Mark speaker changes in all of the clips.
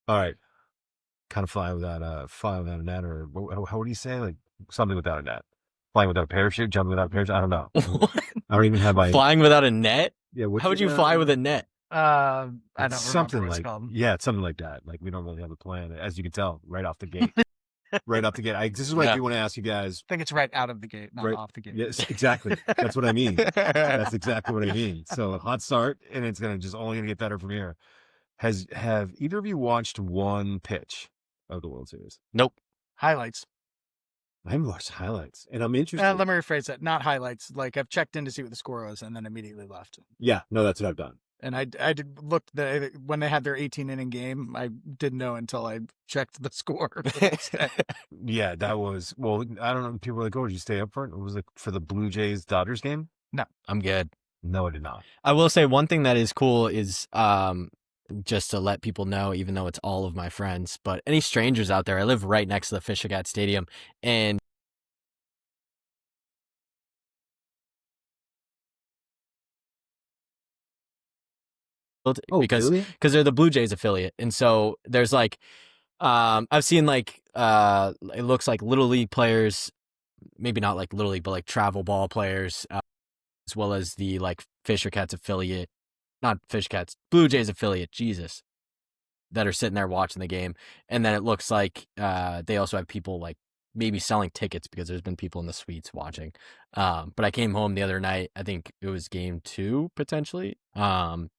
Speaker 1: All right. Kind of flying without a net, or what do you say? Like something without a net. Flying without a parachute, jumping without a parachute. I don't know. I don't even have my,
Speaker 2: Flying without a net?
Speaker 1: yeah,
Speaker 2: How
Speaker 1: what's
Speaker 2: would
Speaker 1: it?
Speaker 2: you fly with a net?
Speaker 3: I
Speaker 1: It's
Speaker 3: don't remember
Speaker 1: something
Speaker 3: what it's
Speaker 1: like,
Speaker 3: called.
Speaker 1: yeah, it's something like that. Like we don't really have a plan, as you can tell, right off the gate. Right off the gate. This is what I do want to ask you guys.
Speaker 3: I think it's right out of the gate, not
Speaker 1: Right.
Speaker 3: off the gate.
Speaker 1: Yes, exactly. That's what I mean. That's exactly what I mean. So a hot start, and it's only gonna get better from here. Have either of you watched one pitch of the World Series?
Speaker 2: Nope.
Speaker 3: Highlights.
Speaker 1: I haven't watched highlights, and I'm interested.
Speaker 3: Let me rephrase that. Not highlights. Like I've checked in to see what the score was and then immediately left.
Speaker 1: Yeah, no, that's what I've done.
Speaker 3: And I did look when they had their 18-inning game. I didn't know until I checked the score.
Speaker 1: Yeah, that was, well, I don't know. People were like, "Oh, did you stay up for it?" It was like for the Blue Jays Dodgers game.
Speaker 3: No,
Speaker 2: I'm good.
Speaker 1: No, I did not.
Speaker 2: I will say one thing that is cool is just to let people know, even though it's all of my friends, but any strangers out there, I live right next to the Fisher Cat Stadium, and because
Speaker 1: really?
Speaker 2: they're the Blue Jays affiliate, and so there's like I've seen like it looks like little league players, maybe not like little league, but like travel ball players, as well as the like Fisher Cats affiliate, not Fisher Cats, Blue Jays affiliate, Jesus, that are sitting there watching the game. And then it looks like they also have people like maybe selling tickets because there's been people in the suites watching. But I came home the other night, I think it was game 2 potentially, and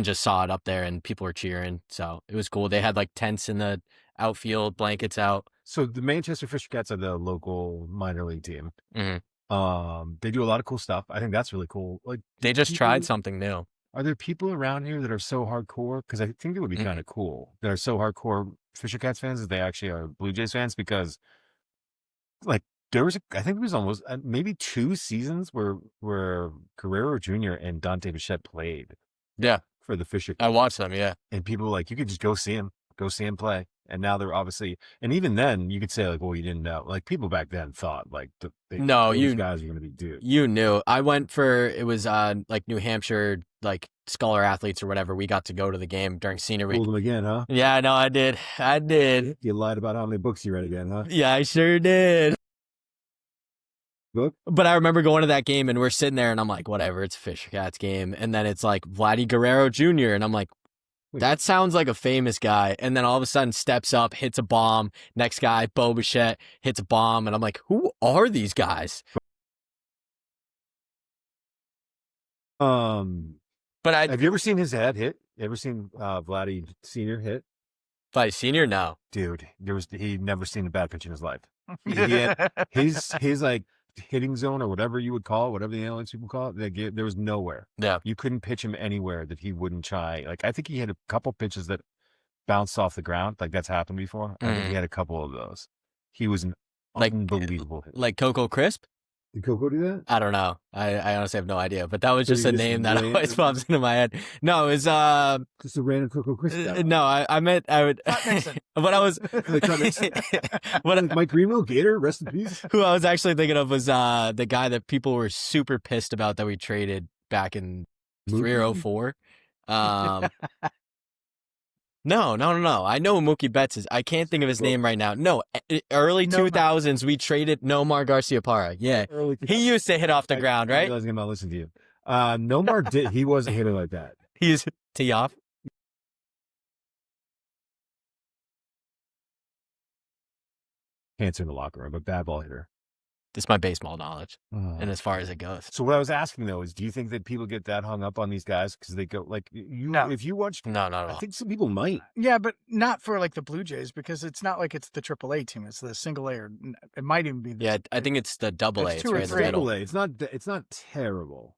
Speaker 2: just saw it up there and people were cheering. So it was cool. They had like tents in the outfield, blankets out.
Speaker 1: So the Manchester Fisher Cats are the local minor league team.
Speaker 2: Mm-hmm.
Speaker 1: They do a lot of cool stuff. I think that's really cool. Like
Speaker 2: they just tried something new.
Speaker 1: Are there people around here that are so hardcore? Because I think it would be kind of cool. That are so hardcore Fisher Cats fans that they actually are Blue Jays fans. Because like there was, I think it was almost maybe 2 seasons where Guerrero Jr. and Dante Bichette played.
Speaker 2: Yeah,
Speaker 1: for the Fisher.
Speaker 2: I watched them. Yeah,
Speaker 1: and people were like, you could just go see him play. And now they're obviously, and even then you could say like, well, you didn't know. Like people back then thought like these guys are going to be dudes.
Speaker 2: You knew. I went for, it was like New Hampshire, like scholar athletes or whatever. We got to go to the game during senior week.
Speaker 1: Fooled them again, huh?
Speaker 2: Yeah, no, I did.
Speaker 1: You lied about how many books you read again, huh?
Speaker 2: Yeah, I sure did.
Speaker 1: Book?
Speaker 2: But I remember going to that game and we're sitting there and I'm like, whatever, it's a Fisher Cats game. And then it's like Vladdy Guerrero Jr. And I'm like, that sounds like a famous guy. And then all of a sudden steps up, hits a bomb. Next guy, Bo Bichette, hits a bomb. And I'm like, who are these guys?
Speaker 1: But have you ever seen his dad hit? You ever seen Vladdy Sr. hit?
Speaker 2: Vladdy Sr.? No.
Speaker 1: Dude, he never seen a bad pitch in his life. He had his like hitting zone or whatever you would call it, whatever the analytics people call it, there was nowhere.
Speaker 2: Yeah.
Speaker 1: You couldn't pitch him anywhere that he wouldn't try. Like I think he had a couple pitches that bounced off the ground. Like that's happened before. I think he had a couple of those. He was an unbelievable hit.
Speaker 2: Like Coco Crisp?
Speaker 1: Did Coco do that?
Speaker 2: I don't know. I honestly have no idea. But that was just a name that always pops into my head. No, it was
Speaker 1: just a random Coco Crisp.
Speaker 2: No, I meant I would what I was
Speaker 1: Mike Greenville, Gator, rest in peace.
Speaker 2: Who I was actually thinking of was the guy that people were super pissed about that we traded back in 3 or 04. No. I know who Mookie Betts is. I can't think of his name right now. No, early 2000s, we traded Nomar Garciaparra. Yeah. He used to hit off the ground, right?
Speaker 1: I was going to listen to you. Nomar did. He was a hitter like that.
Speaker 2: He's tee off.
Speaker 1: Cancer in the locker room, but bad ball hitter.
Speaker 2: This is my baseball knowledge, and as far as it goes.
Speaker 1: So what I was asking though is, do you think that people get that hung up on these guys because they go like you? No. If you watch,
Speaker 2: no, not at all.
Speaker 1: I think some people might.
Speaker 3: Yeah, but not for like the Blue Jays because it's not like it's the AAA team; it's the single A. Or it might even be.
Speaker 2: I think it's the double A.
Speaker 3: It's 2 or 3.
Speaker 1: Double A. It's not terrible.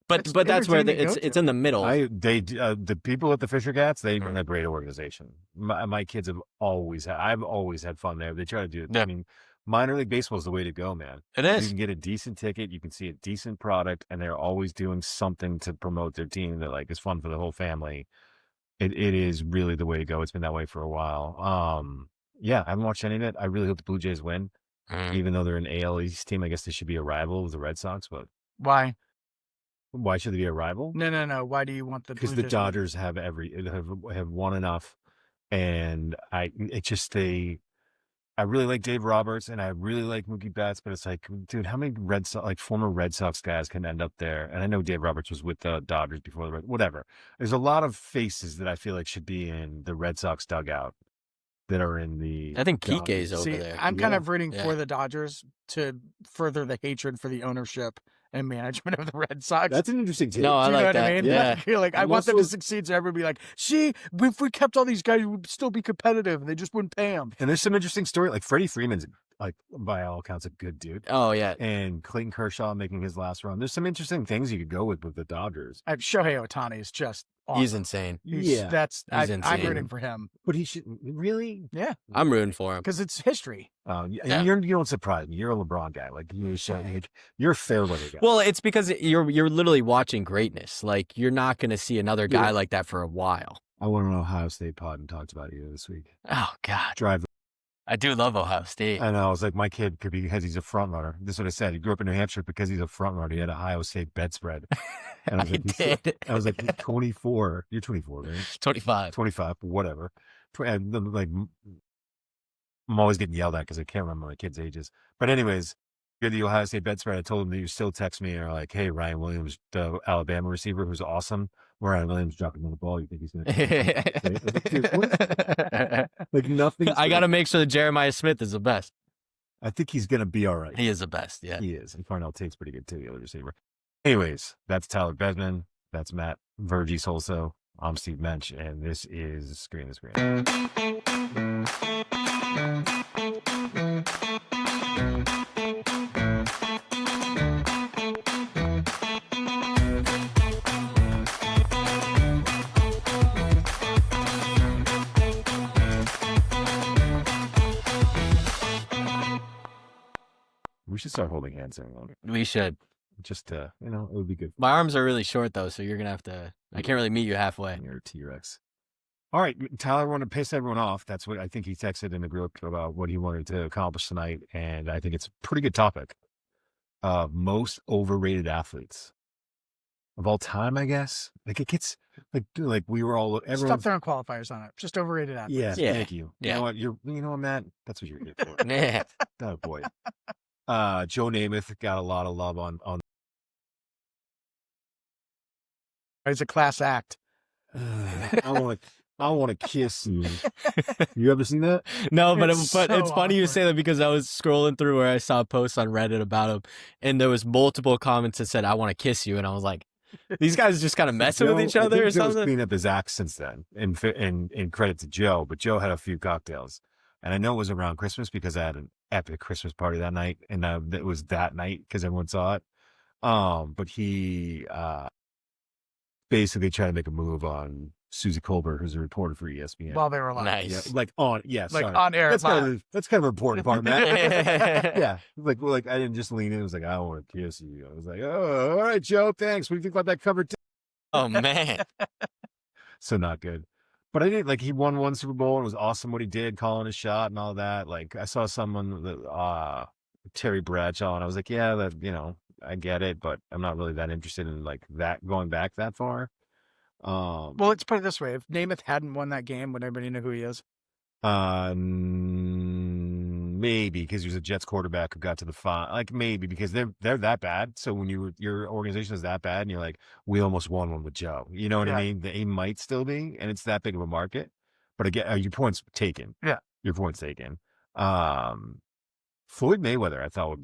Speaker 2: But that's where it's in the middle.
Speaker 1: The people at the Fisher Cats, they run a great organization. My kids have I've always had fun there. They try to do it. Yeah. I mean, minor league baseball is the way to go, man.
Speaker 2: It is.
Speaker 1: You can get a decent ticket, you can see a decent product, and they're always doing something to promote their team that like is fun for the whole family. It is really the way to go. It's been that way for a while. Yeah, I haven't watched any of it. I really hope the Blue Jays win, even though they're an AL East team. I guess they should be a rival with the Red Sox, but
Speaker 3: why?
Speaker 1: Why should they be a rival?
Speaker 3: No. Why do you want the?
Speaker 1: Because the Dodgers have won enough, And I really like Dave Roberts and I really like Mookie Betts, but it's like, dude, how many former Red Sox guys can end up there? And I know Dave Roberts was with the Dodgers before whatever. There's a lot of faces that I feel like should be in the Red Sox dugout that are in the.
Speaker 2: I think Kike's over
Speaker 3: See,
Speaker 2: there.
Speaker 3: I'm kind of rooting
Speaker 2: Yeah.
Speaker 3: for the Dodgers to further the hatred for the ownership and management of the Red Sox.
Speaker 1: That's an interesting take.
Speaker 2: No, I
Speaker 3: Do you
Speaker 2: like
Speaker 3: know what
Speaker 2: that.
Speaker 3: I mean?
Speaker 2: Yeah.
Speaker 3: Like, I
Speaker 1: I'm
Speaker 3: want them to
Speaker 1: also-
Speaker 3: succeed so everybody be like, see, if we kept all these guys, we would still be competitive and they just wouldn't pay them.
Speaker 1: And there's some interesting story. Like Freddie Freeman's, like, by all accounts, a good dude.
Speaker 2: Oh yeah.
Speaker 1: And Clayton Kershaw making his last run. There's some interesting things you could go with the Dodgers.
Speaker 3: Shohei Ohtani is just awesome.
Speaker 2: He's insane.
Speaker 3: I'm
Speaker 2: insane.
Speaker 3: rooting for him.
Speaker 1: But he should really.
Speaker 3: Yeah,
Speaker 2: I'm rooting for him.
Speaker 3: because it's history.
Speaker 2: Yeah.
Speaker 1: You don't surprise me. You're a LeBron guy. Like you're a fair weather guy.
Speaker 2: Well, it's because you're literally watching greatness. Like you're not going to see another guy
Speaker 1: Yeah.
Speaker 2: like that for a while.
Speaker 1: I went on Ohio State pod and talked about you this week.
Speaker 2: Oh God,
Speaker 1: Drive.
Speaker 2: I do love Ohio State.
Speaker 1: I know. I was like, my kid could be because he's a front runner. This is what I said. He grew up in New Hampshire because he's a front runner. He had Ohio State bedspread. And I was like,
Speaker 2: did.
Speaker 1: I was like, he's 24. You're 24, right?
Speaker 2: 25.
Speaker 1: 25, whatever. And like, I'm always getting yelled at because I can't remember my kids' ages. But anyways, you're the Ohio State bedspread. I told him that you still text me or like, hey, Ryan Williams, the Alabama receiver who's awesome. Ryan Williams dropping on the ball. You think he's going to like nothing?
Speaker 2: I got to make sure that Jeremiah Smith is the best.
Speaker 1: I think he's going to be all right.
Speaker 2: He is the best. Yeah.
Speaker 1: He is. And Farnell Tate's pretty good too, the other receiver. Anyways, that's Tyler Besman. That's Matt Vergis also. I'm Steve Mensch, and this is Screen the Screen. We should start holding hands everyone.
Speaker 2: We should.
Speaker 1: Just it would be good.
Speaker 2: My arms are really short though, so you're gonna have to. I can't really meet you halfway.
Speaker 1: You're a T-Rex. All right, Tyler wanted to piss everyone off. That's what I think he texted in the group about what he wanted to accomplish tonight, and I think it's a pretty good topic. Most overrated athletes of all time, I guess. Like it gets like we were all
Speaker 3: Stop
Speaker 1: everyone.
Speaker 3: throwing qualifiers on it. Just overrated athletes.
Speaker 1: Yeah,
Speaker 2: Yeah.
Speaker 1: thank you.
Speaker 2: Yeah.
Speaker 1: You know what, Matt? That's what you're here for.
Speaker 2: Yeah.
Speaker 1: Oh boy. Joe Namath got a lot of love on.
Speaker 3: It's a class act.
Speaker 1: I want to kiss you. You ever seen that?
Speaker 2: No, but
Speaker 3: It's so
Speaker 2: it's funny you
Speaker 3: awkward.
Speaker 2: say that because I was scrolling through where I saw posts on Reddit about him, and there was multiple comments that said, "I want to kiss you," and I was like, "These guys just kind of messing with each
Speaker 1: I
Speaker 2: other
Speaker 1: think
Speaker 2: or
Speaker 1: Joe's
Speaker 2: something."
Speaker 1: cleaned up his act since then, and credit to Joe. But Joe had a few cocktails, and I know it was around Christmas because I had an epic Christmas party that night, and it was that night because everyone saw it. But he basically tried to make a move on Susie Colbert, who's a reporter for ESPN.
Speaker 3: While they were alive.
Speaker 2: Nice.
Speaker 1: Yeah, like on sorry.
Speaker 3: on air.
Speaker 1: That's
Speaker 3: live.
Speaker 1: kind of an important part, Matt. Yeah, like I didn't just lean in. It was like I want to kiss you. I was like, oh, all right, Joe, thanks. What do you think about that cover?
Speaker 2: Oh man.
Speaker 1: So not good. But I did like he won one Super Bowl and it was awesome what he did, calling his shot and all that. Like I saw someone that Terry Bradshaw, and I was like, yeah, that I get it, but I'm not really that interested in like that going back that far.
Speaker 3: Well, let's put it this way: if Namath hadn't won that game, would anybody know who he is?
Speaker 1: Maybe because he was a Jets quarterback who got to the final. Like maybe because they're that bad. So when your organization is that bad, and you're like, we almost won one with Joe. You know what I mean? They might still be, and it's that big of a market. But again, your point's taken.
Speaker 3: Yeah,
Speaker 1: your point's taken. Floyd Mayweather, I thought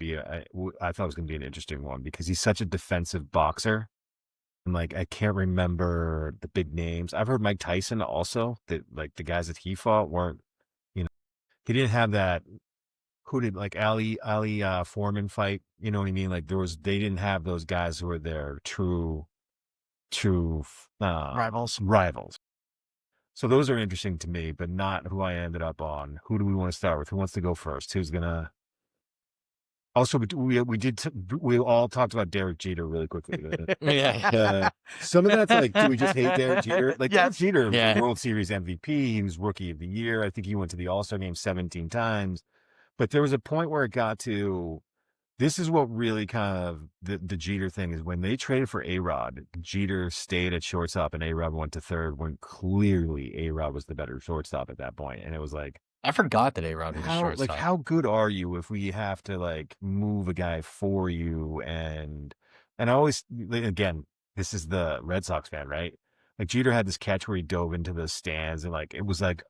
Speaker 1: I thought was going to be an interesting one because he's such a defensive boxer. And like I can't remember the big names. I've heard Mike Tyson also that like the guys that he fought weren't, he didn't have that. Who did like Ali Foreman fight? You know what I mean? Like they didn't have those guys who were their true
Speaker 3: rivals.
Speaker 1: So those are interesting to me, but not who I ended up on. Who do we want to start with? Who wants to go first? Who's gonna? Also, we all talked about Derek Jeter really quickly.
Speaker 2: Yeah.
Speaker 1: Some of that's like, do we just hate Derek Jeter? Like Derek Jeter,
Speaker 2: Yeah.
Speaker 1: World Series MVP. He was Rookie of the Year. I think he went to the All-Star game 17 times. But there was a point where it got to This is what really kind of the Jeter thing is when they traded for A-Rod, Jeter stayed at shortstop and A-Rod went to third when clearly A-Rod was the better shortstop at that point. And it was like,
Speaker 2: I forgot that A-Rod was shortstop.
Speaker 1: how good are you if we have to like move a guy for you? And I always, again, this is the Red Sox fan, right? Like Jeter had this catch where he dove into the stands and it was like,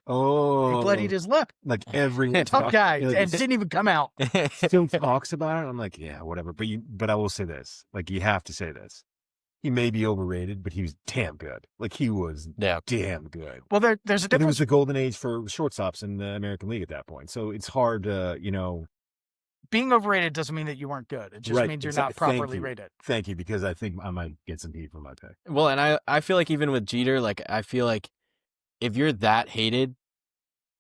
Speaker 1: oh,
Speaker 3: He bloodied his lip.
Speaker 1: like every
Speaker 3: Tough guy,
Speaker 1: like,
Speaker 3: and didn't even come out.
Speaker 1: still talks about it. I'm like, yeah, whatever. But I will say this, like you have to say this. He may be overrated, but he was damn good. Like he was damn good.
Speaker 3: Well, there's a
Speaker 1: And
Speaker 3: difference.
Speaker 1: it was the golden age for shortstops in the American League at that point. So it's hard to,
Speaker 3: Being overrated doesn't mean that you weren't good. It just
Speaker 1: Right,
Speaker 3: means you're
Speaker 1: exactly.
Speaker 3: not properly
Speaker 1: Thank you.
Speaker 3: rated.
Speaker 1: Thank you, because I think I might get some heat for my pick.
Speaker 2: Well, and I feel like even with Jeter, like I feel like if you're that hated,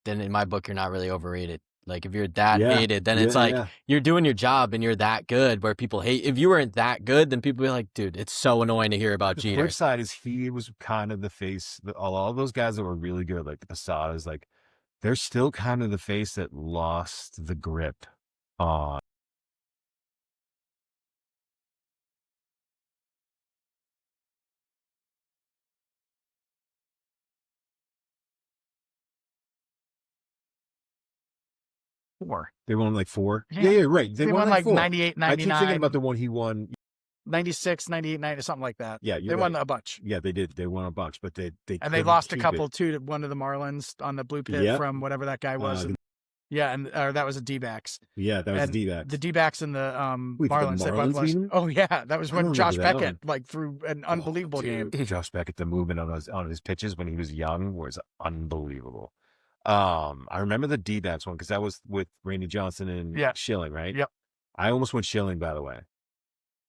Speaker 2: then in my book you're not really overrated. Like if you're that hated, then it's like you're doing your job and you're that good where people hate. If you weren't that good, then people be like, dude, it's so annoying to hear about
Speaker 1: The
Speaker 2: Jeter.
Speaker 1: flip side is he was kind of the face. All those guys that were really good, like the Posadas, like they're still kind of the face that lost the grip on. They won like 4. Yeah, right. They won like 4.
Speaker 3: 98,
Speaker 1: I keep
Speaker 3: 99,
Speaker 1: thinking about the one he won.
Speaker 3: 96, 98, 90, something like that.
Speaker 1: Yeah,
Speaker 3: They won a bunch.
Speaker 1: Yeah, they did. They won a bunch, but they
Speaker 3: And they lost a couple too to one of the Marlins on the blue pit from whatever that guy was. And that was a D-backs.
Speaker 1: Yeah, that was a D-backs.
Speaker 3: The D-backs and the Marlins.
Speaker 1: The Marlins
Speaker 3: Oh yeah, that was when Josh Beckett threw an unbelievable game.
Speaker 1: Josh Beckett, the movement on his pitches when he was young was unbelievable. I remember the D-backs one because that was with Randy Johnson and Schilling, right?
Speaker 3: Yep.
Speaker 1: I almost went Schilling, by the way,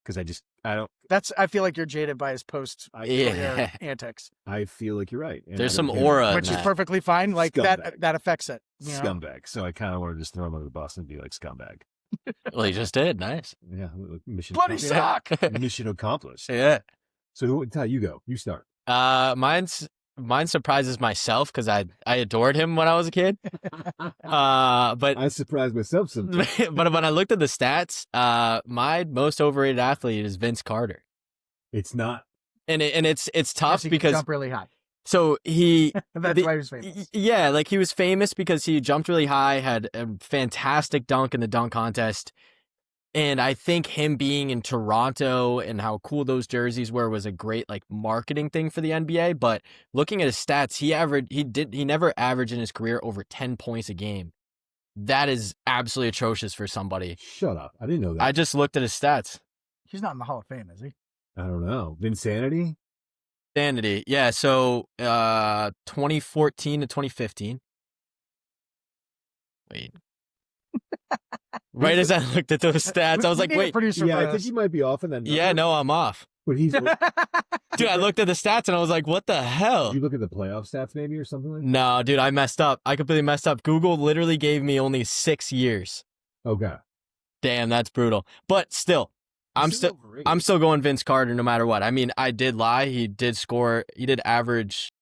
Speaker 1: because
Speaker 3: I feel like you're jaded by his post antics.
Speaker 1: I feel like you're right.
Speaker 2: There's some aura,
Speaker 3: which is perfectly fine. Like
Speaker 1: scumbag.
Speaker 3: that affects it.
Speaker 1: Scumbag. So I kind of want to just throw him under the bus and be like scumbag.
Speaker 2: Well, he just did. Nice.
Speaker 1: Yeah. Mission
Speaker 3: bloody sock.
Speaker 1: Mission accomplished.
Speaker 2: Yeah.
Speaker 1: So how you go? You start.
Speaker 2: Mine surprises myself because I adored him when I was a kid. But
Speaker 1: I surprised myself sometimes.
Speaker 2: But when I looked at the stats, my most overrated athlete is Vince Carter.
Speaker 1: It's not,
Speaker 2: and it's tough because
Speaker 3: jump really high.
Speaker 2: So that's
Speaker 3: why he was famous.
Speaker 2: Yeah, like he was famous because he jumped really high, had a fantastic dunk in the dunk contest. And I think him being in Toronto and how cool those jerseys were was a great like marketing thing for the NBA. But looking at his stats, he never averaged in his career over 10 points a game. That is absolutely atrocious for somebody.
Speaker 1: Shut up. I didn't know that.
Speaker 2: I just looked at his stats.
Speaker 3: He's not in the Hall of Fame, is he?
Speaker 1: I don't know. Vinsanity?
Speaker 2: Sanity. Yeah, so 2014 to 2015. Wait. Right as I looked at those stats, I was like, wait.
Speaker 1: Yeah, I think you might be off in that number.
Speaker 2: Yeah, no, I'm off.
Speaker 1: But he's...
Speaker 2: Dude, I looked at the stats and I was like, what the hell?
Speaker 1: Did you look at the playoff stats maybe or something like that?
Speaker 2: No, dude, I messed up. I completely messed up. Google literally gave me only 6 years.
Speaker 1: Okay.
Speaker 2: Damn, that's brutal. But still, I'm still going Vince Carter no matter what. I mean, I did lie. He did average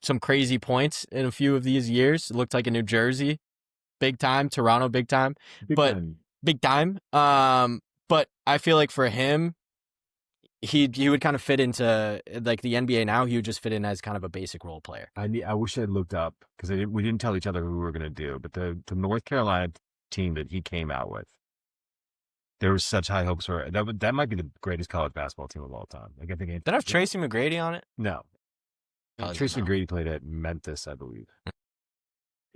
Speaker 2: some crazy points in a few of these years. It looked like in New Jersey, big time, Toronto, big time. Big time. But I feel like for him, he would kind of fit into like the NBA now. He would just fit in as kind of a basic role player.
Speaker 1: I wish I'd looked up because we didn't tell each other who we were going to do, but the North Carolina team that he came out with, there was such high hopes for it. That might be the greatest college basketball team of all time. Like I think
Speaker 2: did it have Tracy McGrady on it?
Speaker 1: No, Tracy McGrady played at Memphis, I believe.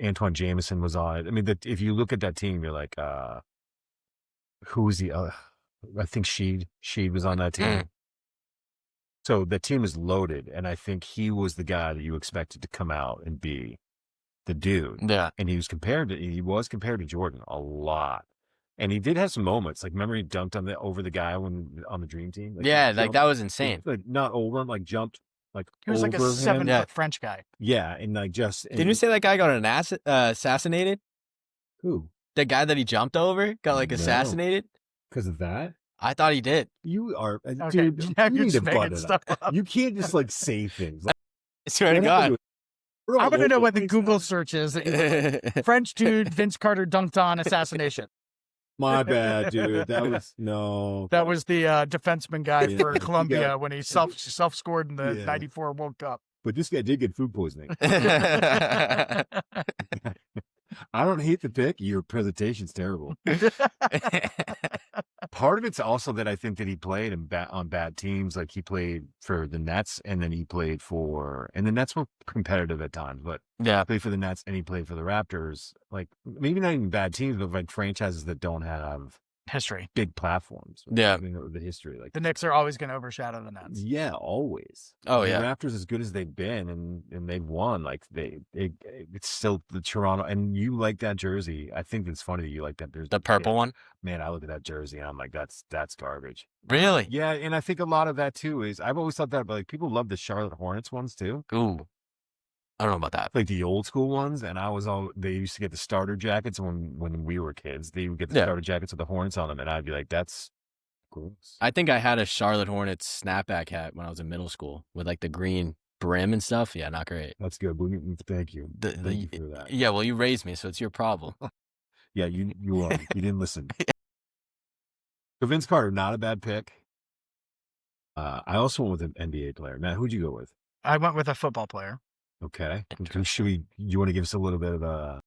Speaker 1: Antoine Jameson was on it. I mean, if you look at that team, you're like, who was the? I think Sheed was on that team. So the team is loaded, and I think he was the guy that you expected to come out and be the dude.
Speaker 2: Yeah,
Speaker 1: and he was compared to Jordan a lot. And he did have some moments, like remember he dunked over the guy on the Dream Team. Like,
Speaker 2: like that was insane.
Speaker 1: Like not over him, like jumped like
Speaker 3: he was like a 7-foot French guy.
Speaker 1: Yeah, and like
Speaker 2: didn't you say that guy got assassinated?
Speaker 1: Who?
Speaker 2: The guy that he jumped over got like assassinated
Speaker 1: because of that.
Speaker 2: I thought he did.
Speaker 1: You are,
Speaker 3: okay.
Speaker 1: dude. You need to butt it up. You can't just like say things. Like,
Speaker 2: I swear to God.
Speaker 3: I want to know what the Google search is. French dude Vince Carter dunked on assassination.
Speaker 4: My bad, dude. That was no.
Speaker 3: That was the defenseman guy
Speaker 4: Yeah.
Speaker 3: for Colombia
Speaker 4: Yeah.
Speaker 3: when he self scored in the
Speaker 4: Yeah.
Speaker 3: '94 World Cup.
Speaker 4: But this guy did get food poisoning. I don't hate the pick. Your presentation's terrible.
Speaker 1: Part of it's also that I think that he played on bad teams. Like he played for the Nets, and then he played for, and the Nets were competitive at times, but
Speaker 2: Yeah.
Speaker 1: played for the Nets and he played for the Raptors. Like maybe not even bad teams, but like franchises that don't have
Speaker 3: History.
Speaker 1: big platforms.
Speaker 2: Yeah.
Speaker 1: You know, the history. Like
Speaker 3: The Knicks are always going to overshadow the Nets.
Speaker 1: yeah, always.
Speaker 2: Oh,
Speaker 1: the
Speaker 2: yeah.
Speaker 1: Raptors, as good as they've been, and they've won. Like it's still the Toronto. And you like that jersey? I think it's funny that you like that jersey.
Speaker 2: The purple one?
Speaker 1: Man, I look at that jersey and I'm like, that's garbage.
Speaker 2: Really?
Speaker 1: Yeah, and I think a lot of that too is I've always thought that, but like people love the Charlotte Hornets ones too,
Speaker 2: Ooh. I don't know about that.
Speaker 1: like the old school ones. And they used to get the starter jackets when we were kids. They would get the
Speaker 2: Yeah.
Speaker 1: starter jackets with the Hornets on them, and I'd be like, that's gross.
Speaker 2: I think I had a Charlotte Hornets snapback hat when I was in middle school with like the green brim and stuff. Yeah, not great.
Speaker 1: That's good. Thank you. Thank you for that.
Speaker 2: Yeah, well, you raised me, so it's your problem.
Speaker 1: Yeah, you didn't listen. So Vince Carter, not a bad pick. I also went with an NBA player. Matt, who'd you go with?
Speaker 3: I went with a football player.
Speaker 1: Okay. You want to give us a little bit of a...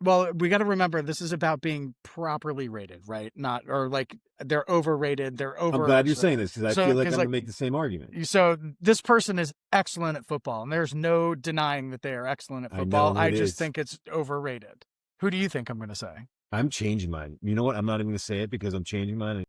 Speaker 3: Well, we got to remember this is about being properly rated, right? Not, or like they're overrated. They're over.
Speaker 4: I'm glad you're saying this because I feel like I'm
Speaker 3: because,
Speaker 4: going to make the same argument.
Speaker 3: So this person is excellent at football, and there's no denying that they are excellent at
Speaker 4: I
Speaker 3: football.
Speaker 4: know
Speaker 3: I
Speaker 4: it
Speaker 3: just
Speaker 4: is.
Speaker 3: think it's overrated. Who do you think I'm going to say?
Speaker 4: I'm changing mine. You know what? I'm not even going to say it because I'm changing mine.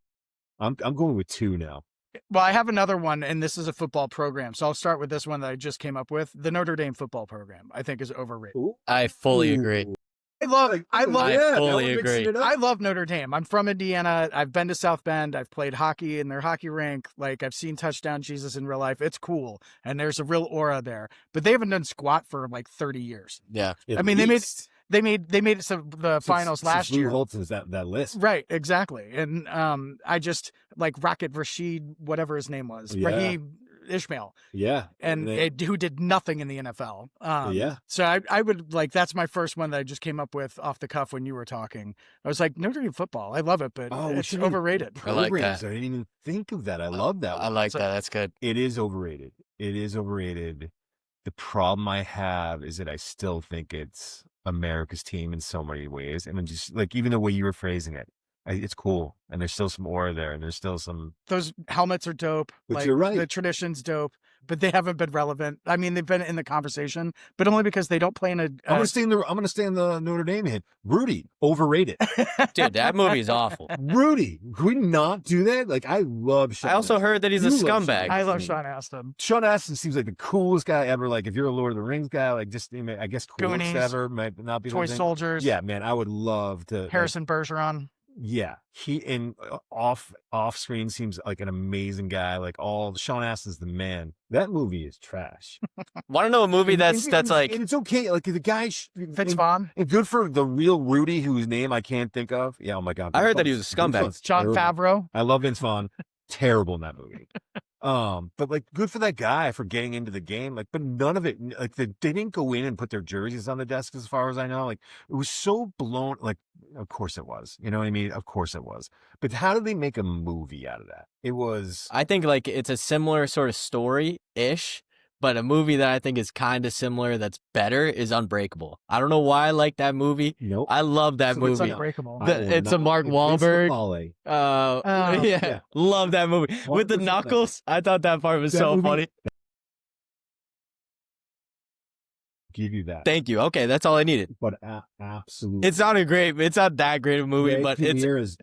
Speaker 4: I'm going with 2 now.
Speaker 3: Well, I have another one, and this is a football program. So I'll start with this one that I just came up with. The Notre Dame football program, I think, is overrated.
Speaker 4: Ooh.
Speaker 2: I fully agree.
Speaker 3: I love
Speaker 2: I
Speaker 4: Yeah,
Speaker 2: fully
Speaker 4: now we're mixing
Speaker 2: agree.
Speaker 4: it up.
Speaker 3: I love Notre Dame. I'm from Indiana. I've been to South Bend. I've played hockey in their hockey rink. Like, I've seen Touchdown Jesus in real life. It's cool. And there's a real aura there. But they haven't done squat for like 30 years.
Speaker 2: Yeah.
Speaker 3: I mean, they made it to the finals last
Speaker 4: Lou
Speaker 3: year.
Speaker 4: Holton's that list.
Speaker 3: Right, exactly. And I just like Rocket Rashid, whatever his name was,
Speaker 4: Yeah.
Speaker 3: Raheem Ishmael,
Speaker 4: Yeah.
Speaker 3: and who did nothing in the NFL.
Speaker 4: Yeah.
Speaker 3: So I would like, that's my first one that I just came up with off the cuff when you were talking. I was like, Notre Dame football. I love it, but it's overrated.
Speaker 2: I like
Speaker 4: Programs.
Speaker 2: that.
Speaker 4: I didn't even think of that. I love that.
Speaker 2: I like that. That's good.
Speaker 1: It is overrated. It is overrated. The problem I have is that I still think it's America's team in so many ways. And then just like, even the way you were phrasing it, it's cool. And there's still some aura there. And there's still some...
Speaker 3: Those helmets are dope.
Speaker 4: But
Speaker 3: like,
Speaker 4: you're right.
Speaker 3: The tradition's dope, but they haven't been relevant. I mean, they've been in the conversation, but only because they don't play in a...
Speaker 1: I'm going to stay in the Notre Dame hit. Rudy, overrated.
Speaker 2: Dude, that movie is awful.
Speaker 4: Rudy, could we not do that? Like, I love Sean
Speaker 2: I also
Speaker 4: Astin.
Speaker 2: heard that he's a
Speaker 4: You love
Speaker 2: scumbag.
Speaker 3: I love Sean Astin.
Speaker 1: Sean Astin seems like the coolest guy ever. Like, if you're a Lord of the Rings guy, like, just, I guess, coolest
Speaker 3: Goonies,
Speaker 1: ever might not be the
Speaker 3: Toy
Speaker 1: thing.
Speaker 3: Soldiers.
Speaker 1: Yeah, man, I would love to.
Speaker 3: Harrison Bergeron.
Speaker 1: Yeah, he in off screen seems like an amazing guy. Like Sean Astin's the man. That movie is trash.
Speaker 2: Want to know a movie that's like...
Speaker 1: and it's okay. Like the guy
Speaker 3: Vince Vaughn.
Speaker 1: and good for the real Rudy, whose name I can't think of. Yeah, oh my god,
Speaker 2: I heard
Speaker 1: Vince
Speaker 2: that he was a
Speaker 1: Vaughn's
Speaker 2: scumbag.
Speaker 3: John
Speaker 1: terrible.
Speaker 3: Favreau.
Speaker 1: I love Vince Vaughn. Terrible in that movie. But like, good for that guy for getting into the game. Like, but none of it. Like, they didn't go in and put their jerseys on the desk, as far as I know. Like, it was so blown. Like, of course it was. You know what I mean? Of course it was. But how did they make a movie out of that? It was.
Speaker 2: I think like it's a similar sort of story-ish, but a movie that I think is kind of similar that's better is Unbreakable. I don't know why I like that movie.
Speaker 4: Nope.
Speaker 2: I love that
Speaker 3: What's
Speaker 2: movie.
Speaker 3: Unbreakable?
Speaker 2: It's a Mark Wahlberg.
Speaker 3: Oh.
Speaker 2: Yeah, love that movie. With the
Speaker 4: 100%
Speaker 2: knuckles, I thought that part was
Speaker 4: That
Speaker 2: so
Speaker 4: movie-
Speaker 2: funny.
Speaker 1: Give you that.
Speaker 2: Thank you. Okay, that's all I needed.
Speaker 4: But absolutely.
Speaker 2: It's not that great of a movie,
Speaker 4: Greg
Speaker 2: but it's
Speaker 4: Kinnear is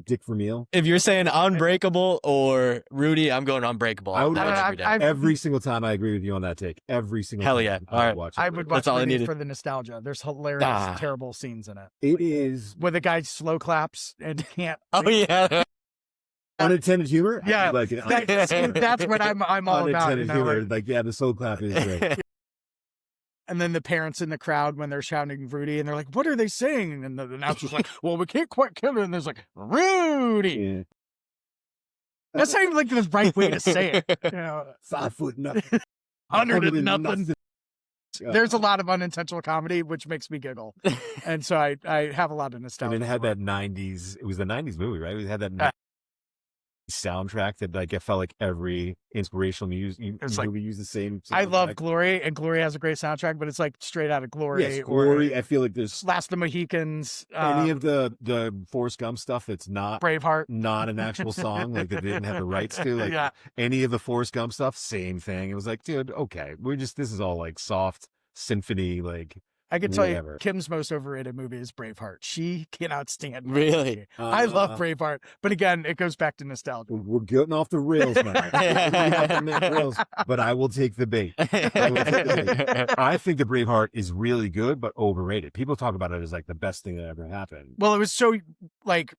Speaker 4: Dick Vermeil.
Speaker 2: if you're saying Unbreakable or Rudy, I'm going Unbreakable.
Speaker 4: I would
Speaker 2: I'll watch every day.
Speaker 4: Every single time I agree with you on that take. Every single
Speaker 2: Hell
Speaker 4: time.
Speaker 2: yeah.
Speaker 4: I
Speaker 2: All
Speaker 4: would
Speaker 2: right.
Speaker 4: watch it.
Speaker 3: I would watch
Speaker 2: That's all I
Speaker 3: Rudy
Speaker 2: needed.
Speaker 3: for the nostalgia. There's hilarious, terrible scenes in it.
Speaker 4: It is
Speaker 3: Where the guy slow claps and can't.
Speaker 2: Oh yeah.
Speaker 4: unintended humor.
Speaker 3: Yeah,
Speaker 4: Like an
Speaker 3: that's what I'm all about.
Speaker 4: unintended humor. Like, yeah, the soul clap is great.
Speaker 3: And then the parents in the crowd when they're shouting Rudy and they're like, "What are they saying?" And the announcer's like, "Well, we can't quite kill it." And there's like, "Rudy."
Speaker 4: Yeah.
Speaker 3: That's not even like the right way to say it. You know,
Speaker 4: 5 foot nothing.
Speaker 3: 100 and nothing. There's a lot of unintentional comedy, which makes me giggle. And so I have a lot of nostalgia.
Speaker 4: And it had
Speaker 3: for
Speaker 4: that 90s, it was the 90s movie, right? It had that
Speaker 3: Yeah.
Speaker 4: soundtrack that like it felt like every inspirational
Speaker 3: It's like-
Speaker 4: movie used the same
Speaker 3: I love
Speaker 4: soundtrack.
Speaker 3: Glory, and Glory has a great soundtrack, but it's like straight out of Glory.
Speaker 4: Yes, Glory.
Speaker 3: Or
Speaker 4: I feel like there's
Speaker 3: Last of the Mohicans.
Speaker 4: any of the Forrest Gump stuff that's not
Speaker 3: Braveheart.
Speaker 4: an actual song, like that they didn't have the rights to. Like
Speaker 3: Yeah.
Speaker 4: any of the Forrest Gump stuff, same thing. It was like, dude, okay, this is all like soft symphony, like
Speaker 3: I can tell
Speaker 4: whatever.
Speaker 3: you, Kim's most overrated movie is Braveheart. She cannot stand that
Speaker 2: Really?
Speaker 3: movie. I love Braveheart, but again, it goes back to nostalgia.
Speaker 4: We're getting off the rails, man. We're getting off the rails, but I will take the bait. I think the Braveheart is really good, but overrated. People talk about it as like the best thing that ever happened.
Speaker 3: Well, it was so like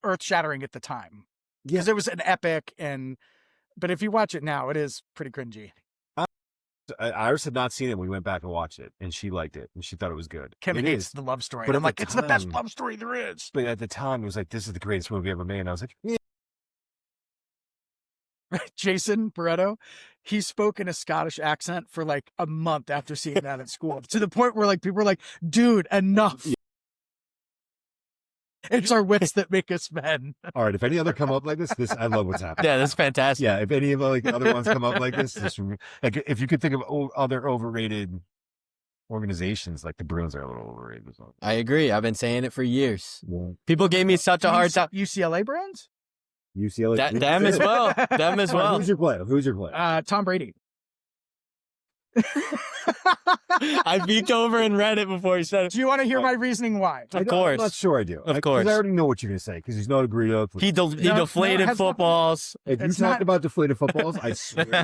Speaker 3: earth shattering at the time
Speaker 4: Yeah,
Speaker 3: because it was an epic, but if you watch it now, it is pretty cringy.
Speaker 4: Iris had not seen it. We went back and watched it, and she liked it, and she thought it was good.
Speaker 3: Kim
Speaker 4: It
Speaker 3: hates
Speaker 4: is,
Speaker 3: the love story.
Speaker 4: but
Speaker 3: And I'm
Speaker 4: at
Speaker 3: like,
Speaker 4: the
Speaker 3: it's the best
Speaker 4: time-
Speaker 3: love story there is.
Speaker 4: but at the time, it was like, this is the greatest movie ever made. And I was like, yeah.
Speaker 3: Jason Barretto, he spoke in a Scottish accent for like a month after seeing that at school, to the point where like people were like, dude, enough. It's our wits that make us men.
Speaker 4: All right, if any other come up like this, I love what's happening.
Speaker 2: Yeah, that's fantastic.
Speaker 4: Yeah, if any of like the other ones come up like this, like if you could think of other overrated organizations, like the Bruins are a little overrated as well.
Speaker 2: I agree. I've been saying it for years.
Speaker 4: Yeah.
Speaker 2: People gave me such a hard time.
Speaker 3: UCLA Bruins?
Speaker 4: UCLA,
Speaker 2: Them as well. Them as
Speaker 4: All right,
Speaker 2: well.
Speaker 4: Who's your player? Who's your player?
Speaker 3: Tom Brady.
Speaker 2: I peeked over and read it before he said it.
Speaker 3: Do you want to hear my reasoning why?
Speaker 2: Of
Speaker 4: I'm
Speaker 2: course.
Speaker 4: not sure I do.
Speaker 2: Of
Speaker 4: 'Cause
Speaker 2: course.
Speaker 4: I already know what you're gonna say because he's not agreed up.
Speaker 2: He
Speaker 3: No,
Speaker 2: deflated
Speaker 3: it has
Speaker 2: footballs.
Speaker 4: If you
Speaker 3: it's
Speaker 4: talk
Speaker 3: not-
Speaker 4: about deflated footballs, I swear to God,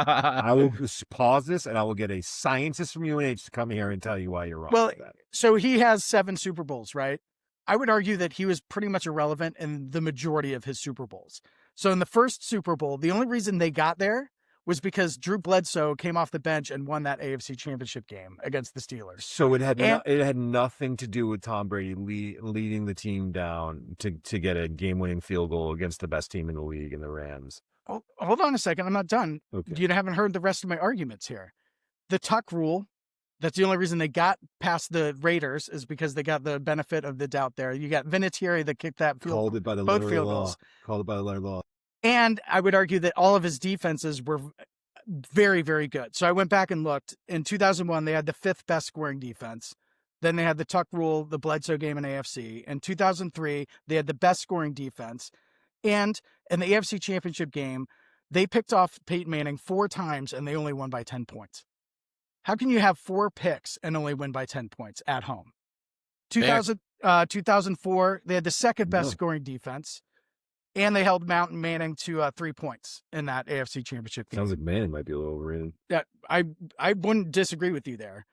Speaker 4: I will just pause this and I will get a scientist from UNH to come here and tell you why you're wrong.
Speaker 3: Well,
Speaker 4: with that.
Speaker 3: So he has 7 Super Bowls, right? I would argue that he was pretty much irrelevant in the majority of his Super Bowls. So in the first Super Bowl, the only reason they got there was because Drew Bledsoe came off the bench and won that AFC Championship game against the Steelers.
Speaker 4: So it had
Speaker 3: And-
Speaker 4: it had nothing to do with Tom Brady leading the team down to get a game-winning field goal against the best team in the league in the Rams.
Speaker 3: Oh, hold on a second. I'm not done.
Speaker 4: Okay.
Speaker 3: You haven't heard the rest of my arguments here. The tuck rule, that's the only reason they got past the Raiders, is because they got the benefit of the doubt there. You got Vinatieri that kicked that field.
Speaker 4: Called it by the
Speaker 3: both
Speaker 4: letter of
Speaker 3: field
Speaker 4: law.
Speaker 3: goals.
Speaker 4: Called it by the letter of law.
Speaker 3: And I would argue that all of his defenses were very, very good. So I went back and looked. In 2001, they had the 5th best scoring defense. Then they had the tuck rule, the Bledsoe game in AFC. In 2003, they had the best scoring defense. And in the AFC Championship game, they picked off Peyton Manning 4 times and they only won by 10 points. How can you have 4 picks and only win by 10 points at home? 2004, they had the 2nd best
Speaker 4: No.
Speaker 3: scoring defense. And they held Mountain Manning to 3 points in that AFC Championship game.
Speaker 4: Sounds like Manning might be a little overrated.
Speaker 3: Yeah, I wouldn't disagree with you there.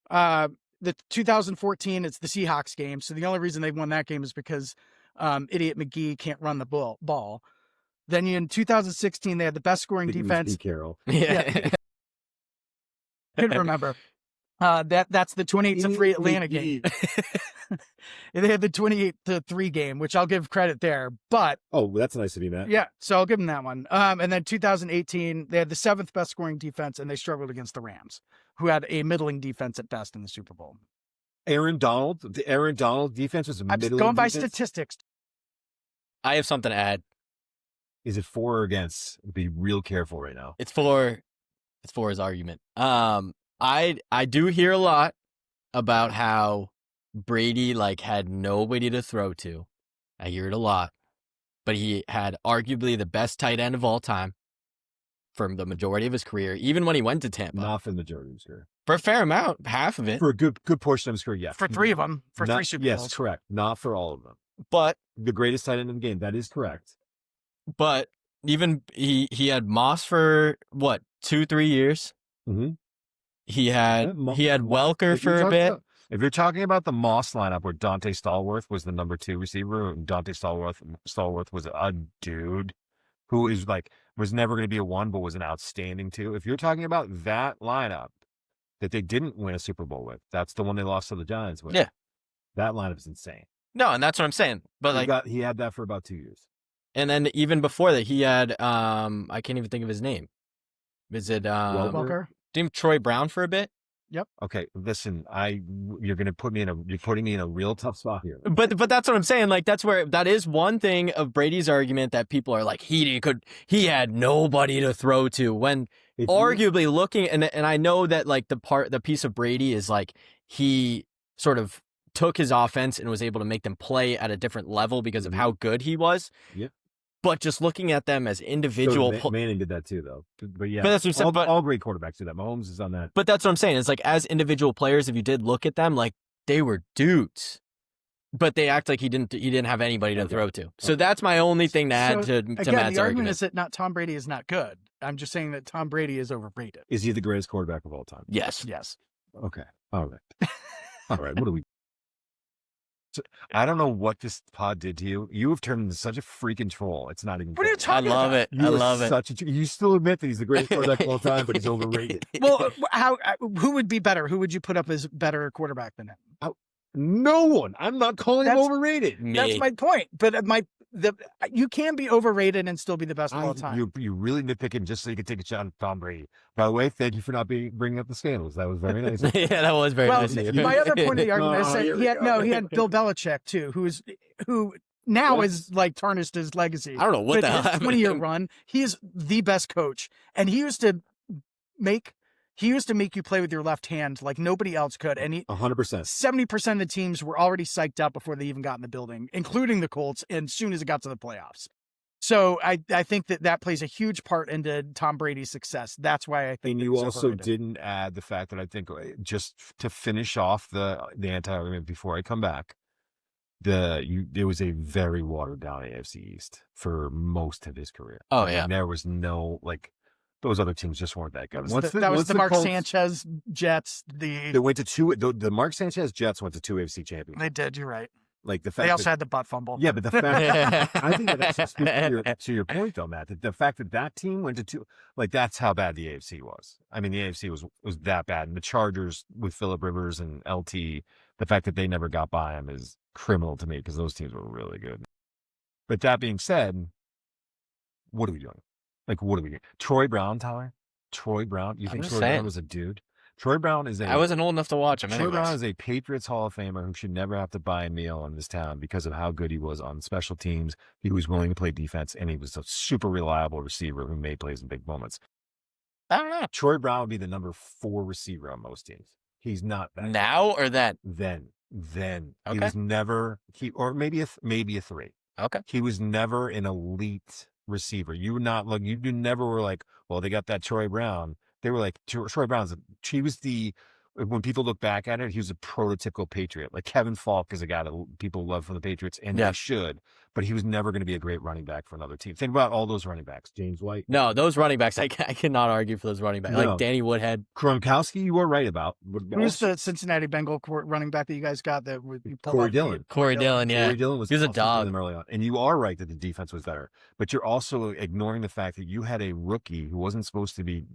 Speaker 3: The 2014, it's the Seahawks game. So the only reason they won that game is because idiot McGee can't run the ball. Then in 2016, they had the best scoring
Speaker 4: I think it was
Speaker 3: defense.
Speaker 4: Pete Carroll.
Speaker 2: Yeah.
Speaker 3: Couldn't remember. That's the 28-3 Atlanta game. They had the 28-3 game, which I'll give credit there. But
Speaker 4: Oh, that's nice of you, Matt.
Speaker 3: yeah, so I'll give them that one. And then 2018, they had the 7th best scoring defense, and they struggled against the Rams, who had a middling defense at best in the Super Bowl.
Speaker 4: The Aaron Donald defense was a
Speaker 3: I'm just
Speaker 4: middle
Speaker 3: going by
Speaker 4: defense?
Speaker 3: statistics.
Speaker 2: I have something to add.
Speaker 4: Is it for or against? Be real careful right now.
Speaker 2: It's for his argument. I do hear a lot about how Brady had nobody to throw to. I hear it a lot. But he had arguably the best tight end of all time for the majority of his career, even when he went to Tampa.
Speaker 4: Not for the majority of his career.
Speaker 2: For a fair amount, half of it.
Speaker 4: For a good portion of his career, yes.
Speaker 3: For 3 of them, for 3 Super
Speaker 4: Yes,
Speaker 3: Bowls.
Speaker 4: correct. Not for all of them.
Speaker 2: But
Speaker 4: The greatest tight end in the game. That is correct.
Speaker 2: even he had Moss for what, 2-3 years.
Speaker 4: Mm-hmm.
Speaker 2: He had Welker for a bit.
Speaker 4: If you're talking about the Moss lineup where Dante Stallworth was the number 2 receiver, and Dante Stallworth was a dude who was never going to be a 1, but was an outstanding 2. If you're talking about that lineup that they didn't win a Super Bowl with, that's the one they lost to the Giants with.
Speaker 2: Yeah.
Speaker 4: That lineup is insane.
Speaker 2: No, and that's what I'm saying. But
Speaker 4: He had that for about 2 years.
Speaker 2: and then even before that, he had I can't even think of his name. Is it
Speaker 3: Welker.
Speaker 2: Team Troy Brown for a bit?
Speaker 3: Yep.
Speaker 4: Okay, listen, you're putting me in a real tough spot here.
Speaker 2: But that's what I'm saying. Like that is one thing of Brady's argument that people are like he had nobody to throw to when arguably looking and I know that like the piece of Brady is like he sort of took his offense and was able to make them play at a different level because of how good he was.
Speaker 4: Yeah.
Speaker 2: But just looking at them as individual,
Speaker 4: Manning did that too, though. But yeah,
Speaker 2: but that's what I'm saying.
Speaker 4: All great quarterbacks do that. Mahomes is on that.
Speaker 2: But that's what I'm saying. It's like as individual players, if you did look at them, like they were dudes, but they act like he didn't have anybody to throw to. So that's my only thing to add to
Speaker 3: again,
Speaker 2: Matt's
Speaker 3: the argument
Speaker 2: argument.
Speaker 3: is that Tom Brady is not good. I'm just saying that Tom Brady is overrated.
Speaker 4: Is he the greatest quarterback of all time?
Speaker 2: Yes.
Speaker 4: Okay. All right. All right. What do we? I don't know what this pod did to you. You have turned into such a freaking troll. It's not even.
Speaker 3: What are you talking about?
Speaker 2: I love it. I love it.
Speaker 4: You still admit that he's the greatest quarterback of all time, but he's overrated.
Speaker 3: Well, who would be better? Who would you put up as better quarterback than him?
Speaker 4: No one. I'm not calling him overrated.
Speaker 2: Me.
Speaker 3: That's my point. But you can be overrated and still be the best of all time.
Speaker 4: You really nitpicking just so you can take a shot at Tom Brady. By the way, thank you for not bringing up the scandals. That was very nice.
Speaker 2: Yeah, that was very nice.
Speaker 3: My other point of the argument is that he had Bill Belichick too, who now is like tarnished his legacy.
Speaker 2: I don't know what the hell
Speaker 3: his 20-year run. He is the best coach, and he used to make you play with your left hand like nobody else could. And
Speaker 4: 100%.
Speaker 3: 70% of the teams were already psyched up before they even got in the building, including the Colts, and as soon as it got to the playoffs. So I think that plays a huge part into Tom Brady's success. That's why I think.
Speaker 4: And you also didn't add the fact that I think just to finish off the anti-argument before I come back, there was a very watered down AFC East for most of his career.
Speaker 2: Oh yeah,
Speaker 4: there was no like. Those other teams just weren't that good.
Speaker 3: That was the Mark
Speaker 4: Colts,
Speaker 3: Sanchez Jets. They
Speaker 4: went to two. The Mark Sanchez Jets went to two AFC champions.
Speaker 3: They did. You're right.
Speaker 4: Like the fact
Speaker 3: they also had the butt fumble.
Speaker 4: Yeah, but the fact I think that actually speaks to your point though, Matt. That the fact that team went to two, like that's how bad the AFC was. I mean, the AFC was that bad. And the Chargers with Phillip Rivers and LT, the fact that they never got by him is criminal to me because those teams were really good. But that being said, what are we doing? Like, what are we doing? Troy Brown, Tyler? Troy Brown? You think Troy Brown was a dude? Troy Brown is
Speaker 2: I wasn't old enough to watch him.
Speaker 4: Troy Brown is a Patriots Hall of Famer who should never have to buy a meal in this town because of how good he was on special teams. He was willing to play defense, and he was a super reliable receiver who made plays in big moments. I don't know. Troy Brown would be the number 4 receiver on most teams. He's not that
Speaker 2: now or then.
Speaker 4: Then
Speaker 2: okay.
Speaker 4: He was never or maybe a 3.
Speaker 2: Okay.
Speaker 4: He was never an elite receiver. You never were like, well, they got that Troy Brown. They were like, Troy Brown's, when people look back at it, he was a prototypical Patriot. Like Kevin Falk is a guy that people love for the Patriots, and they should, but he was never going to be a great running back for another team. Think about all those running backs. James White.
Speaker 2: No, those running backs, I cannot argue for those running backs. No. Like Danny Woodhead.
Speaker 4: Gronkowski, you were right about.
Speaker 3: Who's the Cincinnati Bengal running back that you guys got that would
Speaker 4: Corey Dillon.
Speaker 2: Corey Dillon, yeah.
Speaker 4: Corey Dillon
Speaker 2: he was a dog.
Speaker 4: Early on. And you are right that the defense was better, but you're also ignoring the fact that you had a rookie who wasn't supposed to be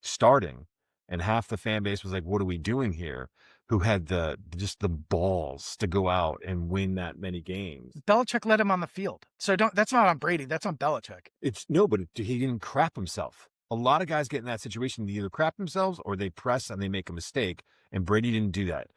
Speaker 4: starting, and half the fan base was like, what are we doing here? Who had the balls to go out and win that many games.
Speaker 3: Belichick let him on the field. So that's not on Brady. That's on Belichick.
Speaker 4: But he didn't crap himself. A lot of guys get in that situation. They either crap themselves or they press and they make a mistake. And Brady didn't do that.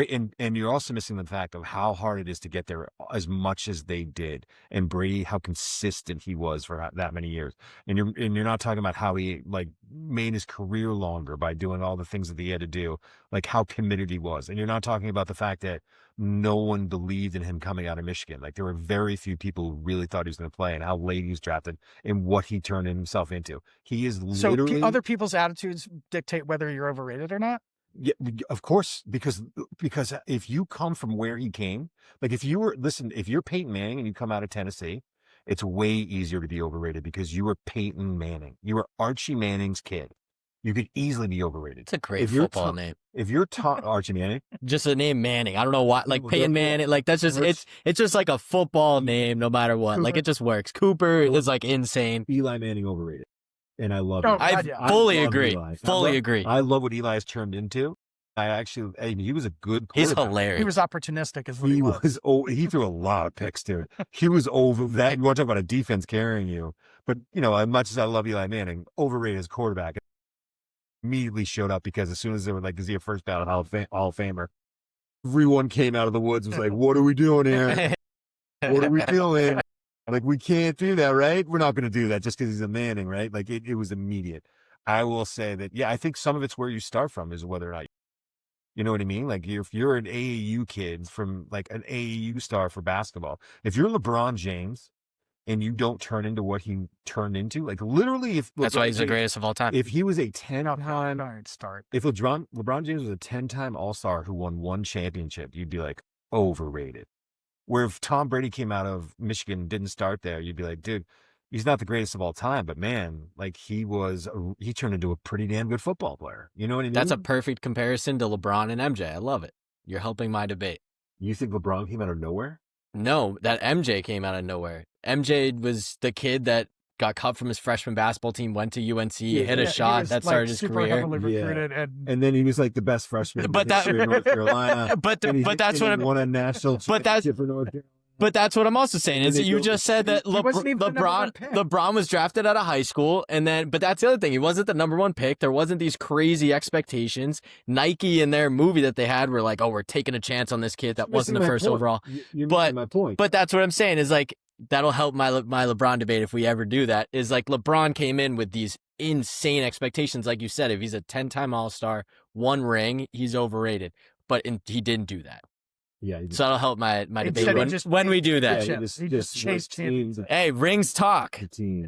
Speaker 4: And you're also missing the fact of how hard it is to get there as much as they did. And Brady, how consistent he was for that many years. And you're not talking about how he like made his career longer by doing all the things that he had to do, like how committed he was. And you're not talking about the fact that no one believed in him coming out of Michigan. Like there were very few people who really thought he was going to play, and how late he was drafted and what he turned himself into. He is literally.
Speaker 3: So other people's attitudes dictate whether you're overrated or not?
Speaker 4: Yeah, of course, because if you come from where he came, like if you're Peyton Manning and you come out of Tennessee, it's way easier to be overrated because you were Peyton Manning. You were Archie Manning's kid. You could easily be overrated.
Speaker 2: It's a great football name.
Speaker 4: If you're Archie Manning,
Speaker 2: just the name Manning. I don't know why, like Peyton Manning, like that's just it's just like a football name, no matter what. Like it just works. Cooper is like insane.
Speaker 4: Eli Manning overrated. And I love
Speaker 3: it.
Speaker 2: I fully agree. Fully agree.
Speaker 4: I love what Eli has turned into. He was a good quarterback.
Speaker 2: He's hilarious.
Speaker 3: He was opportunistic as he was.
Speaker 4: He threw a lot of picks, dude. He was over that. You want to talk about a defense carrying you. But, as much as I love Eli Manning, overrated as quarterback. immediately showed up because as soon as they were like, "Is he a first ballot Hall of Famer?" Everyone came out of the woods and was like, "What are we doing here? What are we doing?" Like, we can't do that, right? We're not going to do that just because he's a Manning, right? Like, it was immediate. I will say that, yeah, I think some of it's where you start from is whether or not, you know what I mean? Like, if you're an AAU kid from like an AAU star for basketball, if you're LeBron James and you don't turn into what he turned into, like literally, if
Speaker 2: That's why he's the greatest of all time.
Speaker 4: if he was a 10-time,
Speaker 3: start.
Speaker 4: if LeBron James was a 10-time All-Star who won one championship, you'd be like, overrated. Where if Tom Brady came out of Michigan and didn't start there, you'd be like, dude, he's not the greatest of all time, but man, like he turned into a pretty damn good football player. You know what I mean?
Speaker 2: That's a perfect comparison to LeBron and MJ. I love it. You're helping my debate.
Speaker 4: You think LeBron came out of nowhere?
Speaker 2: No, that MJ came out of nowhere. MJ was the kid that got cut from his freshman basketball team, went to UNC, hit a shot, that started his
Speaker 3: super
Speaker 2: career.
Speaker 3: heavily recruited,
Speaker 4: and then he was like the best freshman
Speaker 2: But
Speaker 4: in the history of North Carolina.
Speaker 2: but that's what
Speaker 4: won a national championship for North Carolina.
Speaker 2: But that's what I'm also saying is you just said that LeBron was drafted out of high school, but that's the other thing. He wasn't the number one pick. There wasn't these crazy expectations. Nike in their movie that they had were like, oh, we're taking a chance on this kid that wasn't the first overall.
Speaker 4: You're missing my point.
Speaker 2: But that's what I'm saying is like that'll help my LeBron debate if we ever do that. Is like LeBron came in with these insane expectations, like you said. If he's a 10-time All-Star, one ring, he's overrated. But he didn't do that.
Speaker 4: Yeah,
Speaker 2: so that'll help my debate when we do that.
Speaker 3: Yeah, he just chased champions.
Speaker 2: Hey, rings talk.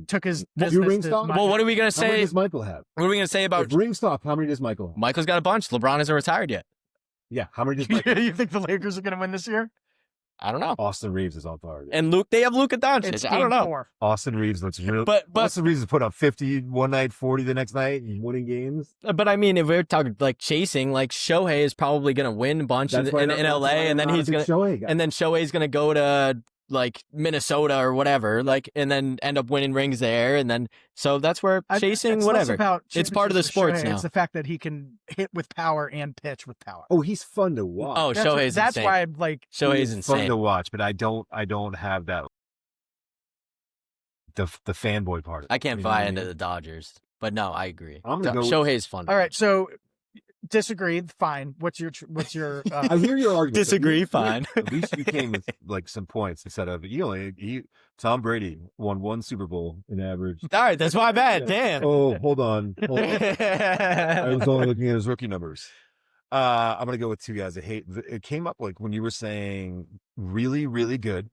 Speaker 3: Took his
Speaker 4: rings talk.
Speaker 2: Well, what are we gonna say?
Speaker 4: How many does Michael have?
Speaker 2: What are we gonna say about
Speaker 4: rings talk? How many does Michael have?
Speaker 2: Michael's got a bunch. LeBron isn't retired yet.
Speaker 4: Yeah, how many does Michael?
Speaker 3: You think the Lakers are gonna win this year?
Speaker 2: I don't know.
Speaker 4: Austin Reeves is on fire.
Speaker 2: And they have Luka Doncic. I don't know.
Speaker 3: 4.
Speaker 4: Austin Reeves looks real.
Speaker 2: But
Speaker 4: Austin Reeves has put up 50 one night, 40 the next night, and winning games.
Speaker 2: But I mean, if we're talking like chasing, like Shohei is probably gonna win a bunch in LA, and then Shohei's gonna go to like Minnesota or whatever, like, and then end up winning rings there, and then so that's where chasing whatever. It's part of the sports now.
Speaker 3: It's the fact that he can hit with power and pitch with power.
Speaker 4: Oh, he's fun to watch.
Speaker 2: Oh, Shohei's
Speaker 3: that's
Speaker 2: insane.
Speaker 3: why I'm like
Speaker 2: Shohei's insane.
Speaker 4: Fun to watch, but I don't have that the fanboy part.
Speaker 2: I can't buy into the Dodgers, but no, I agree.
Speaker 4: Shohei's
Speaker 2: fun.
Speaker 3: All right, so disagree. Fine. What's your?
Speaker 4: I hear your argument.
Speaker 2: Disagree. Fine.
Speaker 4: At least you came with like some points instead of Tom Brady won one Super Bowl in average.
Speaker 2: All right, that's my bad. Damn.
Speaker 4: Oh, hold on. I was only looking at his rookie numbers. I'm gonna go with two guys. It came up like when you were saying really, really good,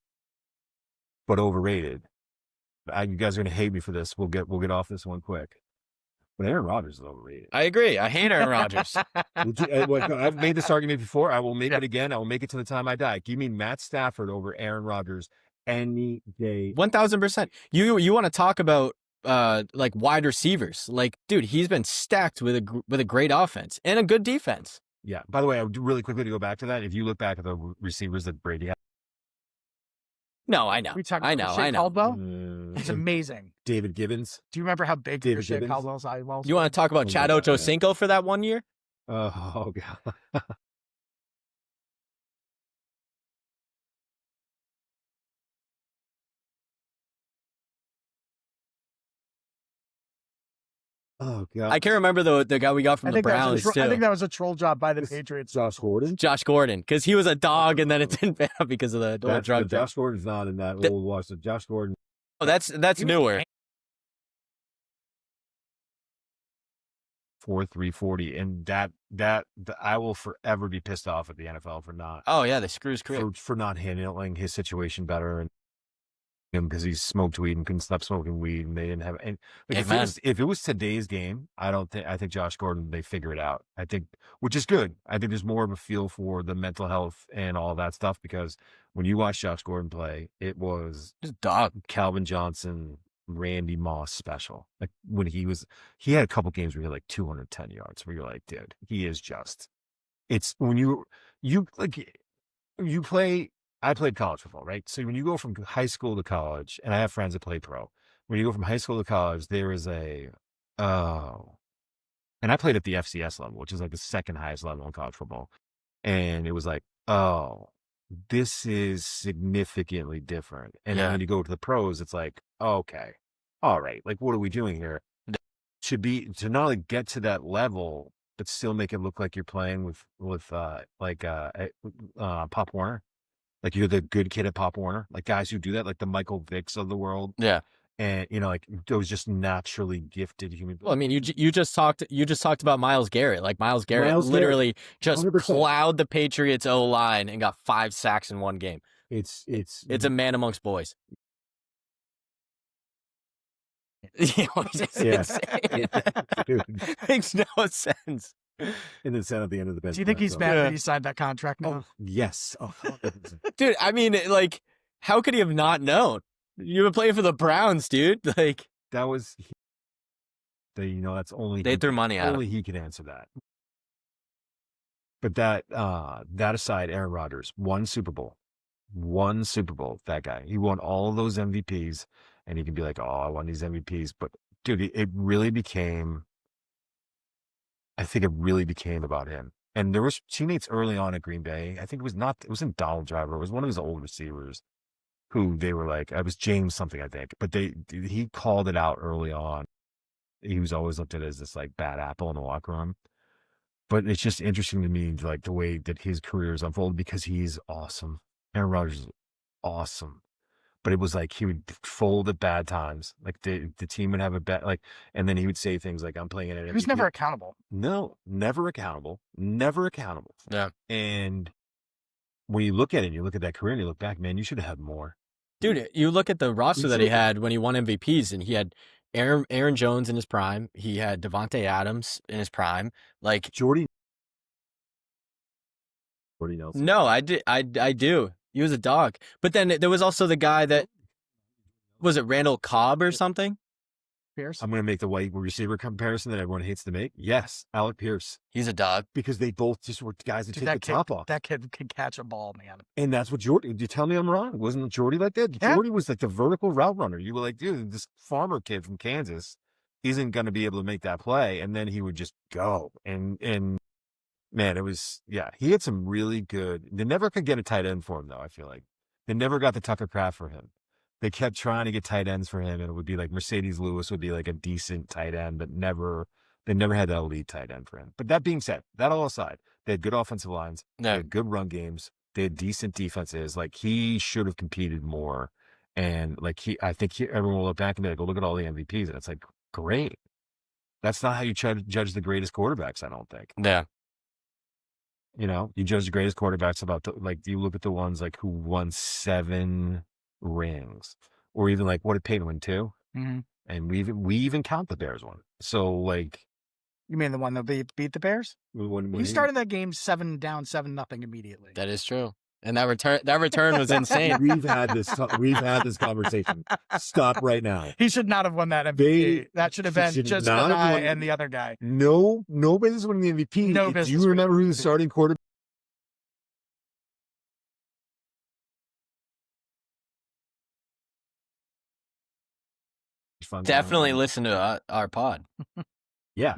Speaker 4: but overrated. You guys are gonna hate me for this. We'll get off this one quick. But Aaron Rodgers is overrated.
Speaker 2: I agree. I hate Aaron Rodgers.
Speaker 4: I've made this argument before. I will make it again. I will make it to the time I die. Give me Matt Stafford over Aaron Rodgers any day.
Speaker 2: 1000%. You want to talk about like wide receivers? Like, dude, he's been stacked with a great offense and a good defense.
Speaker 4: Yeah. By the way, I would really quickly to go back to that. If you look back at the receivers that Brady had.
Speaker 2: No, I know. I know.
Speaker 3: Caldwell? He's amazing.
Speaker 4: David Gibbons.
Speaker 3: Do you remember how big Rashawn Caldwell's eye was?
Speaker 2: You want to talk about Chad Ochocinco for that 1 year?
Speaker 4: Oh God. Oh God.
Speaker 2: I can't remember the guy we got from the Browns too.
Speaker 3: I think that was a troll job by the Patriots.
Speaker 4: Josh Gordon,
Speaker 2: because he was a dog, and then it didn't pay out because of the drug.
Speaker 4: Josh Gordon's not in that old Washington. Josh Gordon.
Speaker 2: Oh, that's newer.
Speaker 4: 4.340, and that I will forever be pissed off at the NFL for not.
Speaker 2: Oh yeah, they screw his career
Speaker 4: for not handling his situation better, and him because he smoked weed and couldn't stop smoking weed, and they didn't have. And like, if it was today's game, I think Josh Gordon, they figure it out. I think, which is good. I think there's more of a feel for the mental health and all that stuff, because when you watch Josh Gordon play, it was
Speaker 2: just dog
Speaker 4: Calvin Johnson, Randy Moss special. Like when he had a couple games where he had like 210 yards, where you're like, dude, he is just. It's when you play. I played college football, right? So when you go from high school to college, and I have friends that play pro, when you go from high school to college, there is and I played at the FCS level, which is like the second highest level in college football. And it was like, oh, this is significantly different. And then when you go to the pros, it's like, okay, all right, like what are we doing here? to not only get to that level, but still make it look like you're playing with Pop Warner. Like you're the good kid at Pop Warner, like guys who do that, like the Michael Vicks of the world.
Speaker 2: Yeah.
Speaker 4: And like those just naturally gifted human beings.
Speaker 2: Well, I mean, you just talked about Myles Garrett. Like Myles Garrett literally just
Speaker 4: 100%.
Speaker 2: plowed the Patriots O line and got 5 sacks in one game.
Speaker 4: It's
Speaker 2: a man amongst boys. You know, it's just insane.
Speaker 4: Dude.
Speaker 2: Makes no sense.
Speaker 4: And then sat at the end of the bench.
Speaker 3: Do you think he's mad that he signed that contract now?
Speaker 4: Oh, yes. Oh,
Speaker 2: Dude, I mean, like, how could he have not known? You've been playing for the Browns, dude. Like,
Speaker 4: that was, that's only
Speaker 2: they threw money at him.
Speaker 4: Only he can answer that. But that aside, Aaron Rodgers, one Super Bowl, that guy. He won all of those MVPs, and he can be like, oh, I won these MVPs. But, dude, it really became, I think it really became about him. And there was teammates early on at Green Bay. I think it wasn't Donald Driver. It was one of his old receivers who they were like, it was James something, I think. But he called it out early on. He was always looked at as this like bad apple in the locker room. But it's just interesting to me, like the way that his career is unfolded, because he's awesome. Aaron Rodgers is awesome. But it was like he would fold at bad times. Like the team would have a bad, like, and then he would say things like, I'm playing at an MVP.
Speaker 3: He was never accountable.
Speaker 4: No, never accountable. Never accountable.
Speaker 2: Yeah.
Speaker 4: And when you look at it, and you look at that career and you look back, man, you should have had more.
Speaker 2: Dude, you look at the roster that he had when he won MVPs, and he had Aaron Jones in his prime. He had Devontae Adams in his prime. Like
Speaker 4: Jordy Nelson.
Speaker 2: No, I do. He was a dog. But then there was also the guy that was it Randall Cobb or something?
Speaker 3: Pierce.
Speaker 4: I'm going to make the white receiver comparison that everyone hates to make. Yes, Alec Pierce.
Speaker 2: He's a dog.
Speaker 4: Because they both just were guys that take the top off.
Speaker 3: That kid could catch a ball, man.
Speaker 4: And that's what Jordy, you tell me I'm wrong. Wasn't Jordy like that?
Speaker 3: Yeah.
Speaker 4: Jordy was like the vertical route runner. You were like, dude, this farmer kid from Kansas isn't going to be able to make that play. And then he would just go. And man, it was, yeah, he had some really good, they never could get a tight end for him though, I feel like. They never got the Tucker Kraft for him. They kept trying to get tight ends for him, and it would be like Mercedes Lewis would be like a decent tight end, but they never had that elite tight end for him. But that being said, that all aside, they had good offensive lines, they had good run games, they had decent defenses. Like he should have competed more, and like I think everyone will look back and be like, "Oh, look at all the MVPs," and it's like, great. That's not how you judge the greatest quarterbacks. I don't think.
Speaker 2: Yeah.
Speaker 4: You judge the greatest quarterbacks about you look at the ones like who won 7 rings, or even like what did Peyton win 2?
Speaker 3: Mm-hmm.
Speaker 4: And we even count the Bears one. So like,
Speaker 3: you mean the one that beat the Bears?
Speaker 4: When
Speaker 3: he started that game 7-0 immediately.
Speaker 2: That is true. And that return was insane.
Speaker 4: We've had this conversation. Stop right now.
Speaker 3: He should not have won that MVP. That should have been just the guy and the other guy.
Speaker 4: No business winning the MVP.
Speaker 3: No business.
Speaker 4: Do you remember who the starting quarterback?
Speaker 2: Definitely listen to our pod.
Speaker 4: Yeah.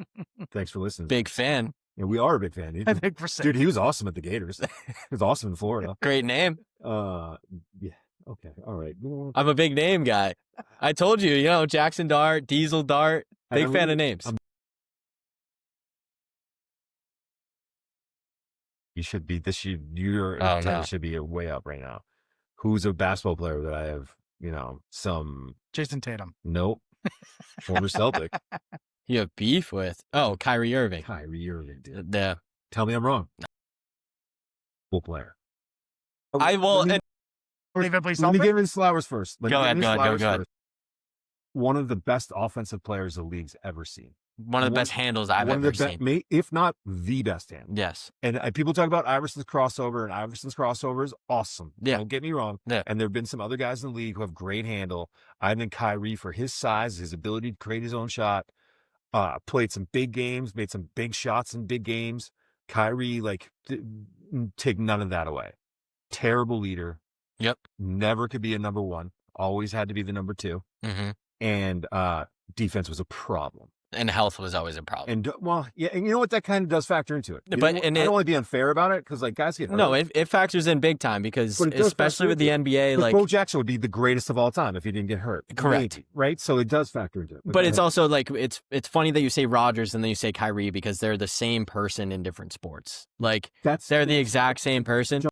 Speaker 4: Thanks for listening.
Speaker 2: Big fan.
Speaker 4: Yeah, we are a big fan. Dude.
Speaker 3: I think
Speaker 4: Dude, he was awesome at the Gators. He was awesome in Florida.
Speaker 2: Great name.
Speaker 4: Yeah. Okay. All right.
Speaker 2: I'm a big name guy. I told you, Jackson Dart, Diesel Dart. Big fan of names.
Speaker 4: You should be should be way up right now. Who's a basketball player that I have, some
Speaker 3: Jason Tatum.
Speaker 4: Nope. Former Celtic.
Speaker 2: You have beef with? Oh, Kyrie Irving.
Speaker 4: Dude.
Speaker 2: Yeah.
Speaker 4: Tell me I'm wrong. Full player.
Speaker 2: Let
Speaker 3: me
Speaker 4: give his flowers first.
Speaker 2: Go ahead.
Speaker 4: One of the best offensive players the league's ever seen.
Speaker 2: One of the best handles I've ever seen.
Speaker 4: If not the best handle.
Speaker 2: Yes.
Speaker 4: And people talk about Iverson's crossover, and Iverson's crossover is awesome.
Speaker 2: Yeah.
Speaker 4: Don't get me wrong.
Speaker 2: Yeah.
Speaker 4: And there have been some other guys in the league who have great handle. I think Kyrie, for his size, his ability to create his own shot, played some big games, made some big shots in big games. Kyrie, take none of that away. Terrible leader.
Speaker 2: Yep.
Speaker 4: Never could be a number 1. Always had to be the number 2.
Speaker 2: Mm-hmm.
Speaker 4: And defense was a problem.
Speaker 2: And health was always a problem.
Speaker 4: And well, yeah, and you know what, that kind of does factor into it. You
Speaker 2: But
Speaker 4: know,
Speaker 2: and
Speaker 4: I
Speaker 2: it,
Speaker 4: don't want to be unfair about it because like guys get hurt.
Speaker 2: no, it factors in big time because
Speaker 4: But it does
Speaker 2: especially
Speaker 4: factor
Speaker 2: with the
Speaker 4: into
Speaker 2: NBA,
Speaker 4: But
Speaker 2: like
Speaker 4: Bo Jackson would be the greatest of all time if he didn't get hurt.
Speaker 2: Correct.
Speaker 4: Maybe, right? So it does factor into it.
Speaker 2: but it's also like it's funny that you say Rodgers and then you say Kyrie because they're the same person in different sports. Like they're the exact same person.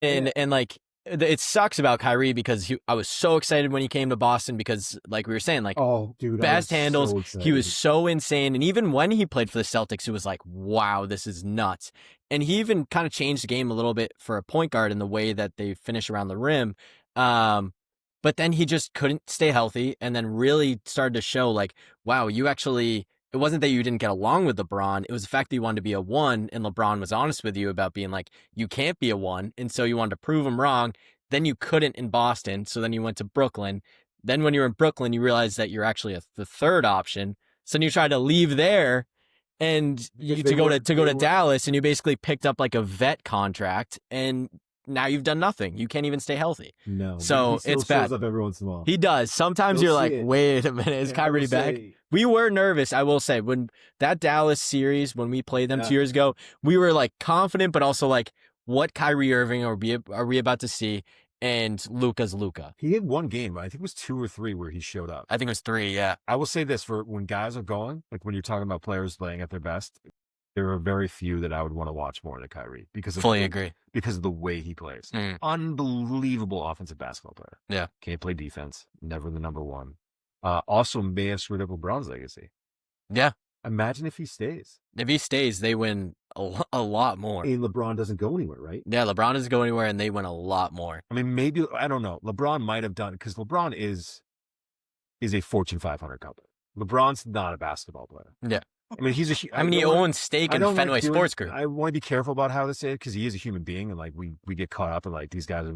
Speaker 2: And like it sucks about Kyrie because I was so excited when he came to Boston because like we were saying, like
Speaker 4: oh dude,
Speaker 2: best handles,
Speaker 4: so
Speaker 2: he was so insane. And even when he played for the Celtics, it was like, wow, this is nuts. And he even kind of changed the game a little bit for a point guard in the way that they finish around the rim. But then he just couldn't stay healthy and then really started to show like, wow, you actually, it wasn't that you didn't get along with LeBron. It was the fact that you wanted to be a one and LeBron was honest with you about being like, you can't be a one. And so you wanted to prove him wrong. Then you couldn't in Boston. So then you went to Brooklyn. Then when you were in Brooklyn, you realized that you're actually the third option. So then you tried to leave there and to go to Dallas and you basically picked up like a vet contract and now you've done nothing. You can't even stay healthy.
Speaker 4: No.
Speaker 2: So
Speaker 4: he still
Speaker 2: it's bad.
Speaker 4: shows up every once in a while.
Speaker 2: He does. Sometimes
Speaker 4: You'll
Speaker 2: you're like,
Speaker 4: see it.
Speaker 2: wait a minute, is Kyrie back? We were nervous, I will say. When that Dallas series, when we played them 2 years ago, we were like confident, but also like, what Kyrie Irving are we about to see? And Luka's Luka.
Speaker 4: He had one game, I think it was 2 or 3 where he showed up.
Speaker 2: I think it was 3, yeah.
Speaker 4: I will say this, for when guys are going, like when you're talking about players playing at their best, there are very few that I would want to watch more than Kyrie because of
Speaker 2: Fully agree.
Speaker 4: Because of the way he plays. Unbelievable offensive basketball player.
Speaker 2: Yeah.
Speaker 4: Can't play defense. Never the number one. Also may have screwed up LeBron's legacy.
Speaker 2: Yeah.
Speaker 4: Imagine if he stays.
Speaker 2: If he stays, they win a lot more.
Speaker 4: And LeBron doesn't go anywhere, right?
Speaker 2: Yeah, LeBron doesn't go anywhere, and they win a lot more.
Speaker 4: I mean, maybe, I don't know. LeBron might have done, because LeBron is a Fortune 500 company. LeBron's not a basketball player.
Speaker 2: Yeah.
Speaker 4: I mean,
Speaker 2: he owns stake in Fenway Sports Group.
Speaker 4: I want to be careful about how this is because he is a human being, and like we get caught up in like these guys.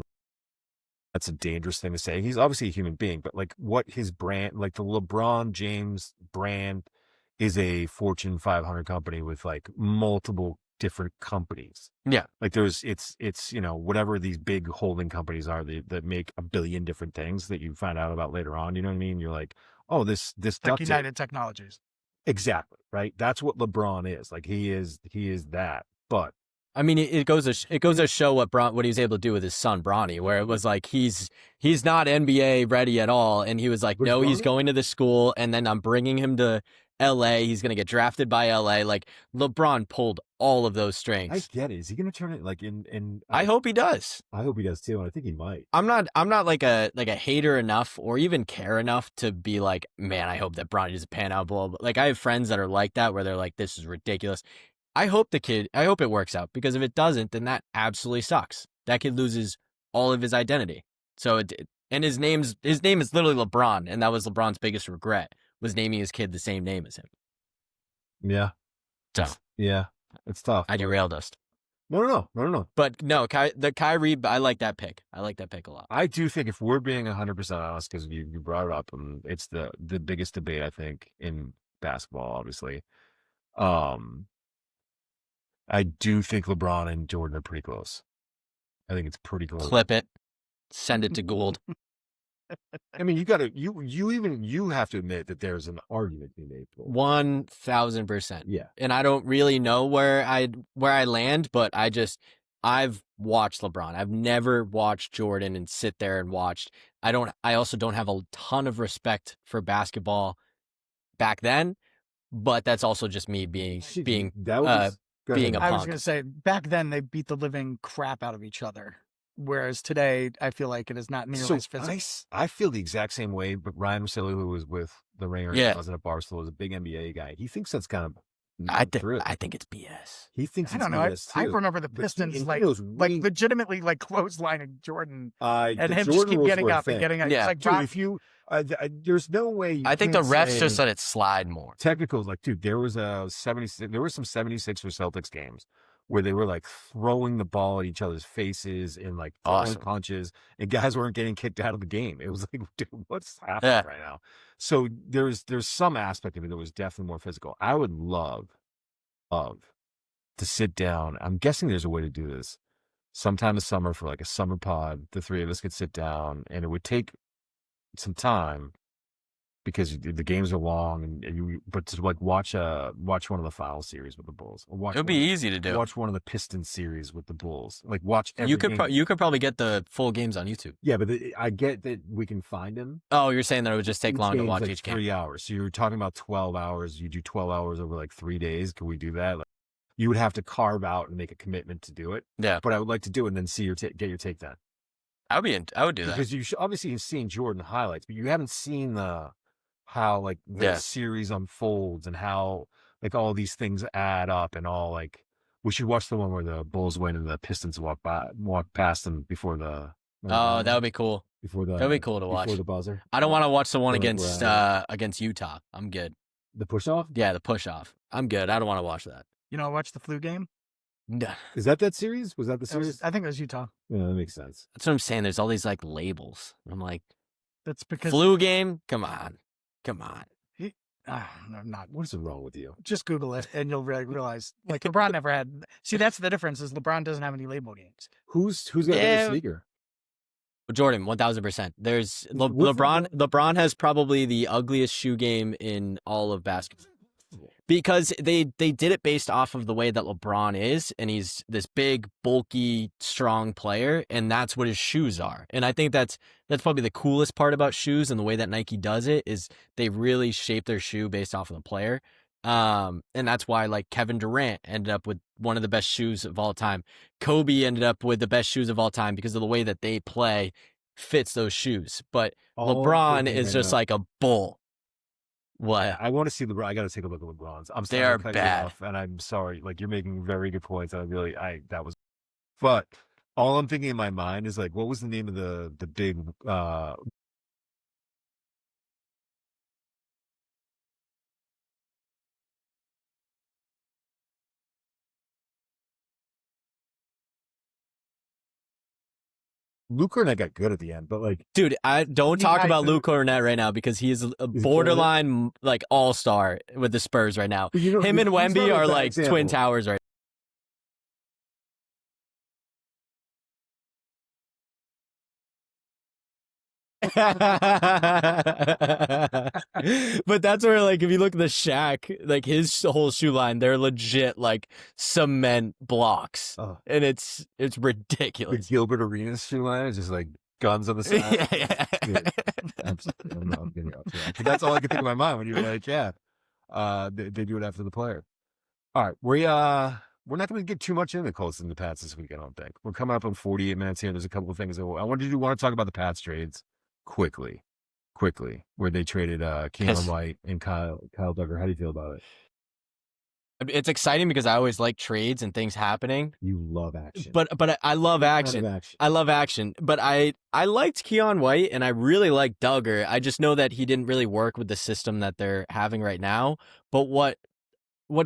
Speaker 4: That's a dangerous thing to say. He's obviously a human being, but like what his brand, like the LeBron James brand, is a Fortune 500 company with like multiple different companies.
Speaker 2: Yeah,
Speaker 4: like it's whatever these big holding companies are that make a billion different things that you find out about later on. You know what I mean? You're like, oh, this
Speaker 3: like United Technologies.
Speaker 4: Exactly, right? That's what LeBron is. Like he is that. But
Speaker 2: I mean, it goes to show what he was able to do with his son Bronny, where it was like he's not NBA ready at all, and he was like, no, he's going to the school, and then I'm bringing him to LA. He's gonna get drafted by LA. Like LeBron pulled all of those strings.
Speaker 4: I get it. Is he gonna turn it like in?
Speaker 2: I hope he does.
Speaker 4: I hope he does too, and I think he might.
Speaker 2: I'm not like a hater enough or even care enough to be like, man, I hope that Bronny doesn't pan out. Blah, blah. Like I have friends that are like that, where they're like, this is ridiculous. I hope it works out, because if it doesn't, then that absolutely sucks. That kid loses all of his identity. So and his name is literally LeBron, and that was LeBron's biggest regret, was naming his kid the same name as him.
Speaker 4: Yeah.
Speaker 2: So
Speaker 4: yeah, it's tough.
Speaker 2: I derailed us.
Speaker 4: No.
Speaker 2: But no, the Kyrie, I like that pick. I like that pick a lot.
Speaker 4: I do think, if we're being 100% honest, because you brought it up, and it's the biggest debate I think in basketball, obviously. I do think LeBron and Jordan are pretty close. I think it's pretty close.
Speaker 2: Clip it. Send it to Gould.
Speaker 4: I mean, you have to admit that there's an argument to be made for
Speaker 2: 1,000%.
Speaker 4: Yeah.
Speaker 2: And I don't really know where I land, but I've watched LeBron. I've never watched Jordan and sit there and watched. I also don't have a ton of respect for basketball back then, but that's also just me being a punk.
Speaker 3: I was going to say, back then they beat the living crap out of each other. Whereas today, I feel like it is not nearly as physical.
Speaker 4: I feel the exact same way, but Ryan Russillo, who was with the Ringer and was at Barstool, is a big NBA guy. He thinks that's kind of
Speaker 2: I think it's BS.
Speaker 4: He thinks
Speaker 3: I don't know. I remember the Pistons like legitimately like clotheslining Jordan and him just keep getting up and getting up.
Speaker 2: Yeah,
Speaker 3: like,
Speaker 4: dude, if you there's no way.
Speaker 2: I think the refs just let it slide more.
Speaker 4: Technicals, like, dude, there was some 76er Celtics games where they were like throwing the ball at each other's faces and like throwing punches, and guys weren't getting kicked out of the game. It was like, dude, what's happening right now? So there's some aspect of it that was definitely more physical. I would love to sit down. I'm guessing there's a way to do this sometime this summer for like a summer pod. The three of us could sit down, and it would take some time,
Speaker 1: because the games are long, but to like watch one of the foul series with the Bulls, or watch
Speaker 2: It would be easy to do.
Speaker 1: watch one of the Pistons series with the Bulls, like watch every
Speaker 2: You could
Speaker 1: game.
Speaker 2: you could probably get the full games on YouTube.
Speaker 1: Yeah, but I get that we can find them.
Speaker 2: Oh, you're saying that it would just take long to watch
Speaker 1: like
Speaker 2: each game.
Speaker 1: 3 hours. So you're talking about 12 hours. You do 12 hours over like 3 days. Can we do that? Like, you would have to carve out and make a commitment to do it.
Speaker 2: Yeah,
Speaker 1: But I would like to do it and then see get your take then.
Speaker 2: I would do that.
Speaker 1: Because obviously you've seen Jordan highlights, but you haven't seen how like the series unfolds and how like all these things add up and all like we should watch the one where the Bulls win and the Pistons walk past them before the
Speaker 2: Oh, that would be cool. That'd be cool to watch.
Speaker 1: Before the buzzer.
Speaker 2: I don't want to watch the one
Speaker 1: Like,
Speaker 2: against Utah. I'm good.
Speaker 1: The push off?
Speaker 2: Yeah, the push off. I'm good. I don't want to watch that.
Speaker 3: You know, watch the flu game.
Speaker 2: No.
Speaker 1: Is that series? Was that the series?
Speaker 3: I think it was Utah.
Speaker 1: Yeah, that makes sense.
Speaker 2: That's what I'm saying. There's all these like labels. I'm like,
Speaker 3: That's because
Speaker 2: flu game. Come on.
Speaker 3: no, not.
Speaker 1: What is wrong with you?
Speaker 3: Just Google it and you'll realize. Like LeBron never had. See, that's the difference. Is LeBron doesn't have any label games.
Speaker 1: Who's got a better sneaker?
Speaker 2: Jordan, 1000%. There's
Speaker 1: What's
Speaker 2: LeBron has probably the ugliest shoe game in all of basketball. Because they did it based off of the way that LeBron is, and he's this big, bulky, strong player, and that's what his shoes are. And I think that's probably the coolest part about shoes and the way that Nike does it is they really shape their shoe based off of the player. And that's why like Kevin Durant ended up with one of the best shoes of all time. Kobe ended up with the best shoes of all time because of the way that they play fits those shoes. But LeBron is just like a bull. What?
Speaker 1: I want to see LeBron. I got to take a look at LeBron's.
Speaker 2: They are bad,
Speaker 1: and I'm sorry. Like you're making very good points. But all I'm thinking in my mind is like, what was the name of the big Luke Cornett got good at the end, but like,
Speaker 2: dude, I don't talk about Luke Cornett right now because he is a borderline like all-star with the Spurs right now. Him and Wemby are like twin towers right now. But that's where like if you look at the Shaq, like his whole shoe line, they're legit like cement blocks, and it's ridiculous.
Speaker 1: The Gilbert Arenas shoe line is just like guns on the side.
Speaker 2: Yeah.
Speaker 1: I'm getting up to that. But that's all I can think in my mind when you're like, they do it after the player. All right, we're not going to get too much into the Colts and the Pats this week. I don't think we're coming up on 48 minutes here. There's a couple of things I want to talk about the Pats trades quickly, where they traded Keon White and Kyle Duggar. How do you feel about it?
Speaker 2: It's exciting because I always like trades and things happening.
Speaker 1: You love action.
Speaker 2: But I love action. I love action. But I liked Keon White and I really like Duggar. I just know that he didn't really work with the system that they're having right now. But what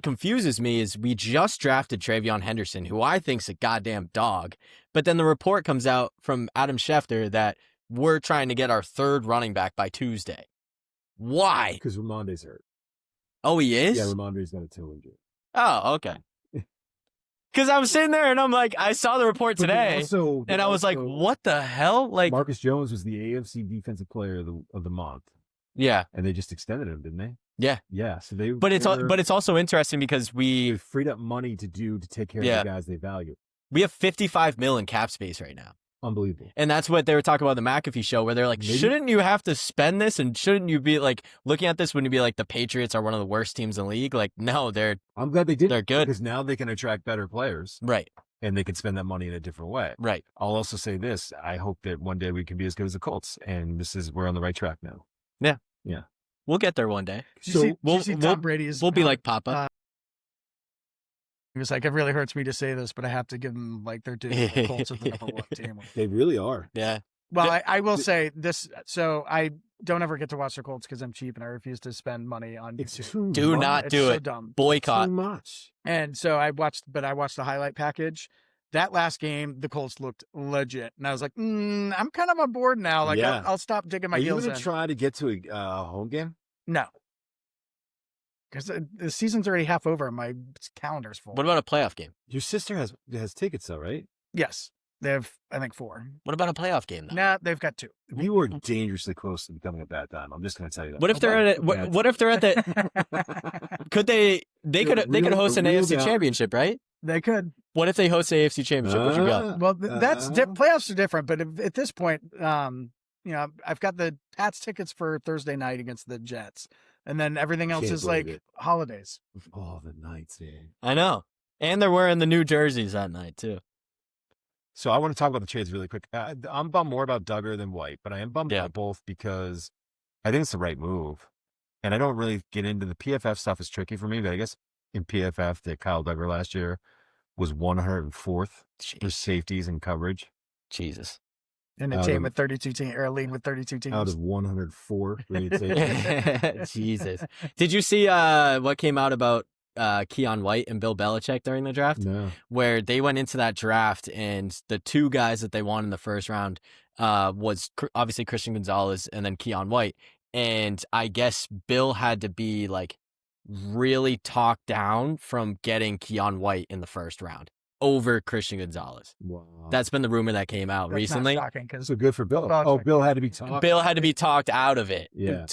Speaker 2: confuses me is we just drafted Travion Henderson, who I think's a goddamn dog. But then the report comes out from Adam Schefter that we're trying to get our third running back by Tuesday. Why?
Speaker 1: Because Ramonde's hurt.
Speaker 2: Oh, he is?
Speaker 1: Yeah, Ramonde's got a toe injury.
Speaker 2: Oh, okay. Because I was sitting there and I'm like, I saw the report today, and I was like, what the hell? Like
Speaker 1: Marcus Jones was the AFC Defensive Player of the month.
Speaker 2: Yeah,
Speaker 1: and they just extended him, didn't they?
Speaker 2: Yeah.
Speaker 1: So they.
Speaker 2: But it's also interesting because
Speaker 1: they freed up money to take care of the guys they value.
Speaker 2: We have $55 million in cap space right now.
Speaker 1: Unbelievable.
Speaker 2: And that's what they were talking about the McAfee show, where they're like, shouldn't you have to spend this? And shouldn't you be like looking at this when you be like, the Patriots are one of the worst teams in the league? Like, no,
Speaker 1: I'm glad they did.
Speaker 2: They're good
Speaker 1: because now they can attract better players.
Speaker 2: Right.
Speaker 1: And they can spend that money in a different way.
Speaker 2: Right.
Speaker 1: I'll also say this. I hope that one day we can be as good as the Colts. And we're on the right track now.
Speaker 2: Yeah.
Speaker 1: Yeah.
Speaker 2: We'll get there one day.
Speaker 3: So Tom Brady
Speaker 2: we'll be like Papa.
Speaker 3: He was like, it really hurts me to say this, but I have to give them like their due. The Colts are the number one team.
Speaker 1: They really are.
Speaker 2: Yeah.
Speaker 3: Well, I will say this. So I don't ever get to watch the Colts because I'm cheap and I refuse to spend money on.
Speaker 1: It's too
Speaker 2: do
Speaker 1: much.
Speaker 2: not do
Speaker 3: so
Speaker 2: it.
Speaker 3: Dumb.
Speaker 2: Boycott.
Speaker 1: Too much.
Speaker 3: And so I watched the highlight package. That last game, the Colts looked legit, and I was like, I'm kind of on board now. Like, I'll stop digging my heels in.
Speaker 1: Are you going to try to get to a home game?
Speaker 3: No. Because the season's already half over. My calendar's full.
Speaker 2: What about a playoff game?
Speaker 1: Your sister has tickets, though, right?
Speaker 3: Yes. They have, I think, 4.
Speaker 2: What about a playoff game though?
Speaker 3: Nah, they've got 2.
Speaker 4: You are dangerously close to becoming a bad time. I'm just going to tell you that.
Speaker 2: What if they're at it? What if they're at the? Could they? They could host an AFC championship, right?
Speaker 3: They could.
Speaker 2: What if they host the AFC championship? What you got?
Speaker 3: Well, playoffs are different, but at this point, I've got the Pats tickets for Thursday night against the Jets, and then everything else is like holidays.
Speaker 4: Oh, the nights, man.
Speaker 2: I know, and they're wearing the new jerseys that night too.
Speaker 1: So I want to talk about the trades really quick. I'm bummed more about Duggar than White, but I am bummed about both because I think it's the right move. And I don't really get into the PFF stuff is tricky for me, but I guess in PFF, the Kyle Duggar last year was 104th for safeties and coverage.
Speaker 2: Jesus.
Speaker 3: In a team with 32 teams, or a league with 32 teams.
Speaker 4: Out of 104 rated safeties.
Speaker 2: Jesus. Did you see what came out about Keon White and Bill Belichick during the draft?
Speaker 4: No.
Speaker 2: Where they went into that draft and the 2 guys that they won in the first round was obviously Christian Gonzalez and then Keon White. And I guess Bill had to be like really talked down from getting Keon White in the first round over Christian Gonzalez.
Speaker 4: Wow.
Speaker 2: That's been the rumor that came out recently.
Speaker 3: Not shocking, because
Speaker 4: So good for Bill. Bill had to be talked.
Speaker 2: Bill had to be talked out of it.
Speaker 4: Yeah.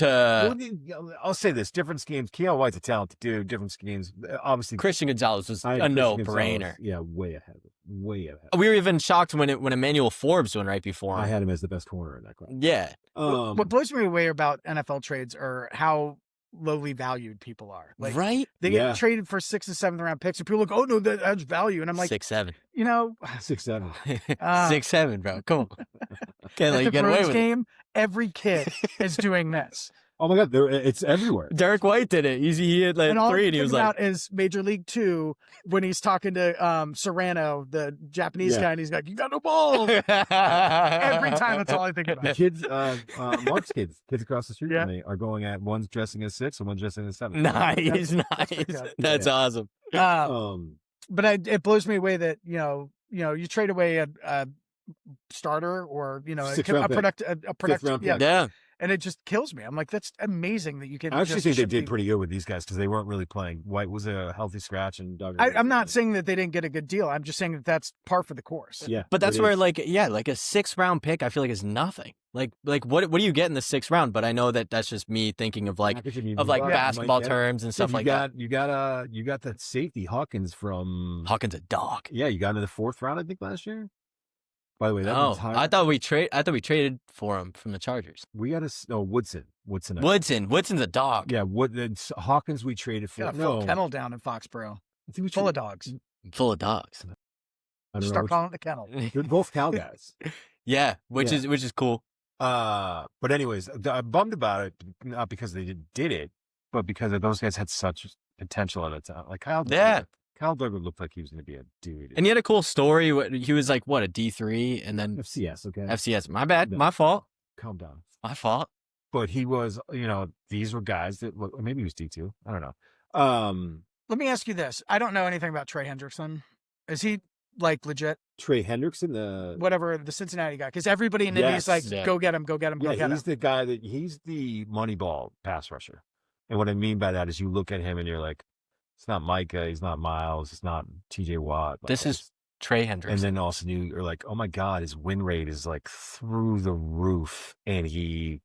Speaker 1: I'll say this: different schemes. Keon White's a talented dude. Different schemes. Obviously,
Speaker 2: Christian Gonzalez was a no-brainer.
Speaker 4: Yeah, way ahead. Way ahead.
Speaker 2: We were even shocked when Emmanuel Forbes went right before him.
Speaker 4: I had him as the best corner in that class.
Speaker 2: Yeah.
Speaker 3: What blows me away about NFL trades are how lowly valued people are. Like,
Speaker 2: right?
Speaker 3: They get traded for 6th and 7th round picks, and people are like, "Oh no, that adds value." And I'm like,
Speaker 2: 6'7".
Speaker 4: 6'7".
Speaker 2: 6'7", bro. Come on. Can't let you get away with
Speaker 3: it. Every kid is doing this.
Speaker 4: Oh my God, it's everywhere.
Speaker 2: Derek White did it. He had like 3, and he was like,
Speaker 3: is Major League 2 when he's talking to Serrano, the Japanese guy, and he's like, "You got no balls." Every time, that's all I think about.
Speaker 4: Kids, Mark's kids across the street from me are going at one's dressing as 6 and one's dressing as 7.
Speaker 2: Nice. That's awesome.
Speaker 3: But it blows me away that you trade away a starter or a productive
Speaker 2: yeah.
Speaker 3: And it just kills me. I'm like, that's amazing that you can.
Speaker 1: I actually think they did pretty good with these guys because they weren't really playing. White was a healthy scratch, and Duggar.
Speaker 3: I'm not saying that they didn't get a good deal. I'm just saying that that's par for the course.
Speaker 4: Yeah,
Speaker 2: but that's where like a 6th round pick, I feel like is nothing. Like what do you get in the 6th round? But I know that that's just me thinking of like basketball terms and stuff like that.
Speaker 1: You got that safety Hawkins from
Speaker 2: Hawkins a dog.
Speaker 1: Yeah, you got into the 4th round, I think, last year. By the way,
Speaker 2: I thought we traded for him from the Chargers.
Speaker 1: We got Woodson.
Speaker 2: Woodson's a dog.
Speaker 1: Yeah, Hawkins we traded for.
Speaker 3: Full kennel down in Foxborough. Full of dogs.
Speaker 2: Full of dogs.
Speaker 3: Start calling it the kennel.
Speaker 4: They're both cow guys.
Speaker 2: Yeah, which is cool.
Speaker 1: But anyways, I'm bummed about it, not because they did it, but because those guys had such potential at a time. Like Kyle Duggar looked like he was going to be a dude.
Speaker 2: And he had a cool story. He was like, what, a D3 and then
Speaker 4: FCS, okay?
Speaker 2: FCS. My bad. No. My fault.
Speaker 1: Calm down.
Speaker 2: My fault.
Speaker 1: But he was, these were guys that, maybe he was D2. I don't know.
Speaker 3: Let me ask you this. I don't know anything about Trey Hendrickson. Is he like legit?
Speaker 4: Trey Hendrickson?
Speaker 3: Whatever, the Cincinnati guy. Because everybody in Indy's like, go get him, go get him, go get him.
Speaker 1: He's the guy he's the money ball pass rusher. And what I mean by that is you look at him and you're like, it's not Micah, he's not Miles, it's not TJ Watt.
Speaker 2: This is Trey Hendrickson.
Speaker 1: And then also you're like, oh my God, his win rate is like through the roof. And he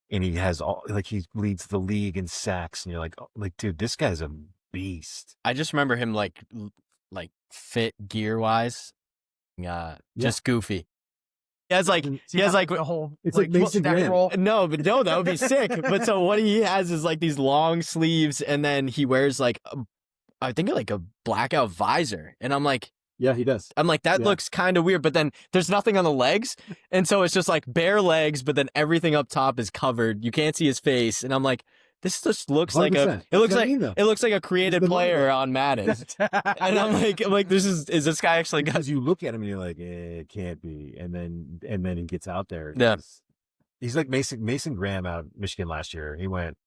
Speaker 1: has he leads the league in sacks. And you're like, dude, this guy's a beast.
Speaker 2: I just remember him like fit gear wise. Just goofy. He has like
Speaker 3: a whole.
Speaker 4: It's like Mason Graham.
Speaker 2: No, that would be sick. But so what he has is like these long sleeves, and then he wears like I think like a blackout visor, and I'm like,
Speaker 4: yeah, he does.
Speaker 2: I'm like, that looks kind of weird, but then there's nothing on the legs, and so it's just like bare legs, but then everything up top is covered. You can't see his face, and I'm like, this just looks
Speaker 4: 100%.
Speaker 2: it looks like a created player on Madden. And I'm like, is this guy actually got?
Speaker 1: Because you look at him and you're like, it can't be, and then he gets out there.
Speaker 2: Yeah,
Speaker 1: he's like Mason Graham out of Michigan last year. He went.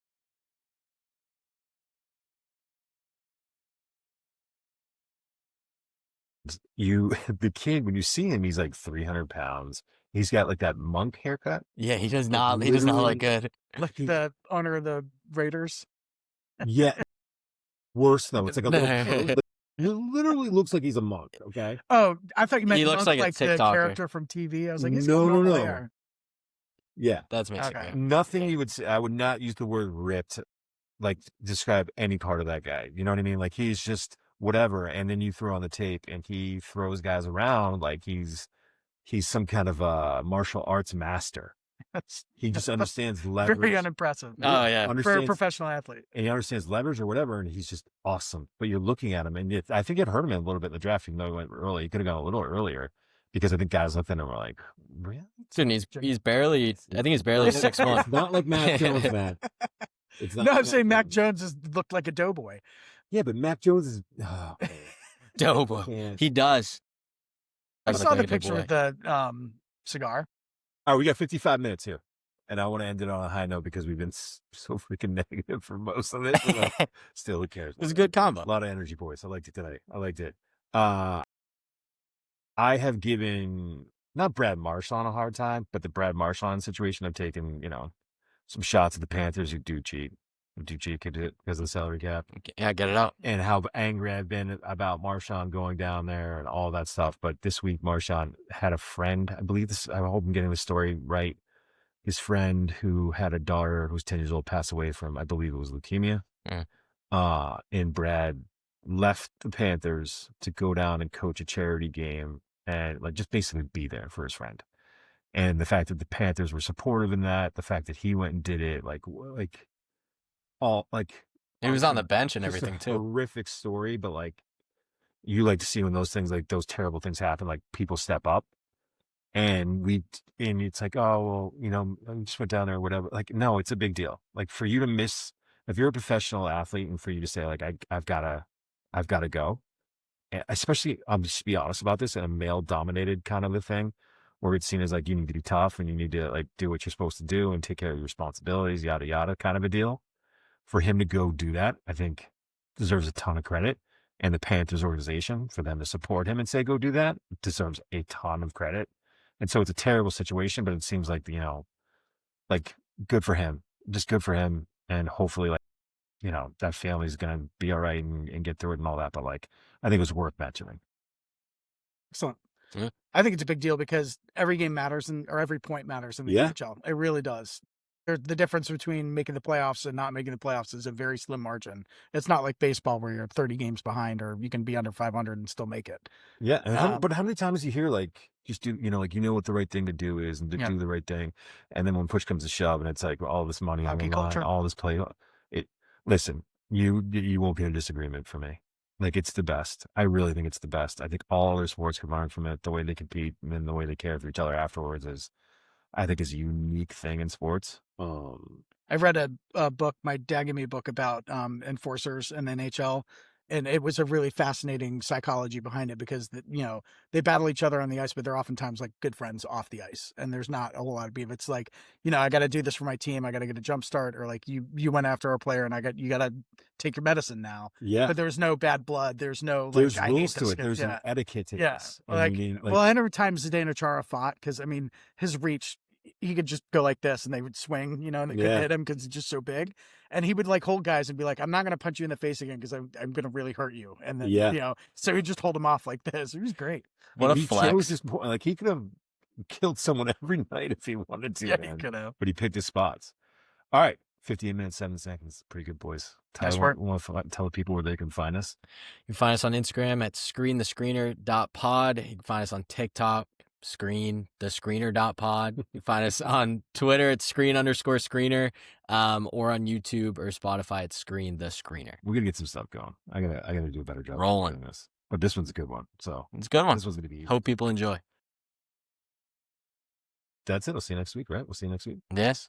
Speaker 1: The kid, when you see him, he's like 300 pounds. He's got like that monk haircut.
Speaker 2: Yeah, he does not look good.
Speaker 3: Like the owner of the Raiders.
Speaker 1: Yeah. Worse though. It's like a little
Speaker 4: He literally looks like he's a monk. Okay.
Speaker 3: Oh, I thought you meant
Speaker 2: He looks
Speaker 3: Monk,
Speaker 2: like a
Speaker 3: the
Speaker 2: TikToker.
Speaker 3: character from TV. I was like, he's
Speaker 4: No,
Speaker 3: got
Speaker 4: no,
Speaker 3: normal
Speaker 4: no.
Speaker 3: hair.
Speaker 4: Yeah.
Speaker 2: That's amazing.
Speaker 3: Okay.
Speaker 2: Yeah.
Speaker 4: Nothing you would say. I would not use the word ripped, like describe any part of that guy. You know what I mean? Like he's just whatever. And then you throw on the tape, and he throws guys around like he's some kind of martial arts master.
Speaker 3: That's
Speaker 4: He just understands leverage.
Speaker 3: very unimpressive
Speaker 2: Oh yeah.
Speaker 3: for a
Speaker 4: Understands,
Speaker 3: professional athlete.
Speaker 4: and he understands leverage or whatever, and he's just awesome. But you're looking at him, and I think it hurt him a little bit in the draft, even though he went early. He could have gone a little earlier because I think guys looked at him and were like, really?
Speaker 2: Dude, he's barely. I think he's barely 6'1".
Speaker 4: It's not like Mac Jones, man. It's not
Speaker 3: No,
Speaker 4: like
Speaker 3: I'm saying Mac
Speaker 4: Jones.
Speaker 3: Jones looked like a doughboy.
Speaker 4: Yeah, but Mac Jones is. Oh,
Speaker 2: Dope.
Speaker 4: man.
Speaker 2: He does.
Speaker 3: I
Speaker 2: Looks
Speaker 3: saw
Speaker 2: like
Speaker 3: the
Speaker 2: a
Speaker 3: picture
Speaker 2: boy.
Speaker 3: with the cigar.
Speaker 4: All right, we got 55 minutes here. And I want to end it on a high note because we've been so freaking negative for most of it. But still, who cares?
Speaker 2: It was a good combo.
Speaker 4: A lot of energy, boys. I liked it today. I liked it. I have given not Brad Marchand a hard time, but the Brad Marchand situation. I've taken, some shots at the Panthers who do cheat because of the salary cap,
Speaker 2: Yeah, get it out.
Speaker 4: and how angry I've been about Marchand going down there and all that stuff. But this week, Marchand had a friend. I believe this. I hope I'm getting the story right. His friend who had a daughter who was 10 years old passed away from, I believe it was leukemia. And Brad left the Panthers to go down and coach a charity game and like just basically be there for his friend. And the fact that the Panthers were supportive in that, the fact that he went and did it,
Speaker 2: He was on the bench and
Speaker 4: just
Speaker 2: everything
Speaker 4: a
Speaker 2: too.
Speaker 4: horrific story, but like you like to see when those things, like those terrible things happen, like people step up. And it's like, oh, well, I just went down there or whatever. Like, no, it's a big deal. Like for you to miss, if you're a professional athlete and for you to say like, I've got to go, especially, I'll just be honest about this, in a male dominated kind of a thing where it's seen as like, you need to be tough and you need to like do what you're supposed to do and take care of your responsibilities, yada, yada kind of a deal. For him to go do that, I think deserves a ton of credit. And the Panthers organization, for them to support him and say, go do that, deserves a ton of credit. And so it's a terrible situation, but it seems like, like good for him, just good for him. And hopefully that family's going to be all right and get through it and all that. But like, I think it was worth mentioning.
Speaker 3: Excellent.
Speaker 2: Yeah.
Speaker 3: I think it's a big deal because every game matters or every point matters in the NHL. It really does. The difference between making the playoffs and not making the playoffs is a very slim margin. It's not like baseball where you're 30 games behind or you can be under 500 and still make it.
Speaker 4: Yeah. And but how many times do you hear like, just do, what the right thing to do is and to do the right thing. And then when push comes to shove and it's like all this money on the line, all this play, listen, you won't get a disagreement from me. Like it's the best. I really think it's the best. I think all other sports can learn from it. The way they compete and the way they care for each other afterwards I think is a unique thing in sports.
Speaker 3: I read a book, my dad gave me a book about enforcers in the NHL, and it was a really fascinating psychology behind it because they battle each other on the ice, but they're oftentimes like good friends off the ice, and there's not a whole lot of beef. It's like, I got to do this for my team, I got to get a jump start, or like you went after our player, and you got to take your medicine now. Yeah, but there's no bad blood. There's no
Speaker 4: there's rules to it. There's an etiquette to
Speaker 3: this.
Speaker 4: Well,
Speaker 3: I know times Zdeno Chara fought because his reach. He could just go like this and they would swing, and they couldn't hit him because he's just so big. And he would like hold guys and be like, I'm not going to punch you in the face again because I'm going to really hurt you. And then, so he'd just hold him off like this. It was great.
Speaker 2: What a flex.
Speaker 4: Chose his point. Like he could have killed someone every night if he wanted to.
Speaker 3: Yeah, he could have.
Speaker 4: But he picked his spots. All right. 58 minutes, 7 seconds. Pretty good, boys. Tyler, want to tell the people where they can find us?
Speaker 2: You can find us on Instagram at screenthescreener.pod. You can find us on TikTok. screenthescreener.pod. You can find us on Twitter at screen_screener, or on YouTube or Spotify at Screen the Screener.
Speaker 4: We're gonna get some stuff going. I gotta do a better job
Speaker 2: rolling
Speaker 4: this. But this one's a good one. So
Speaker 2: it's a good one.
Speaker 4: This one's gonna be easy.
Speaker 2: Hope people enjoy.
Speaker 4: That's it. I'll see you next week, right? We'll see you next week.
Speaker 2: Yes.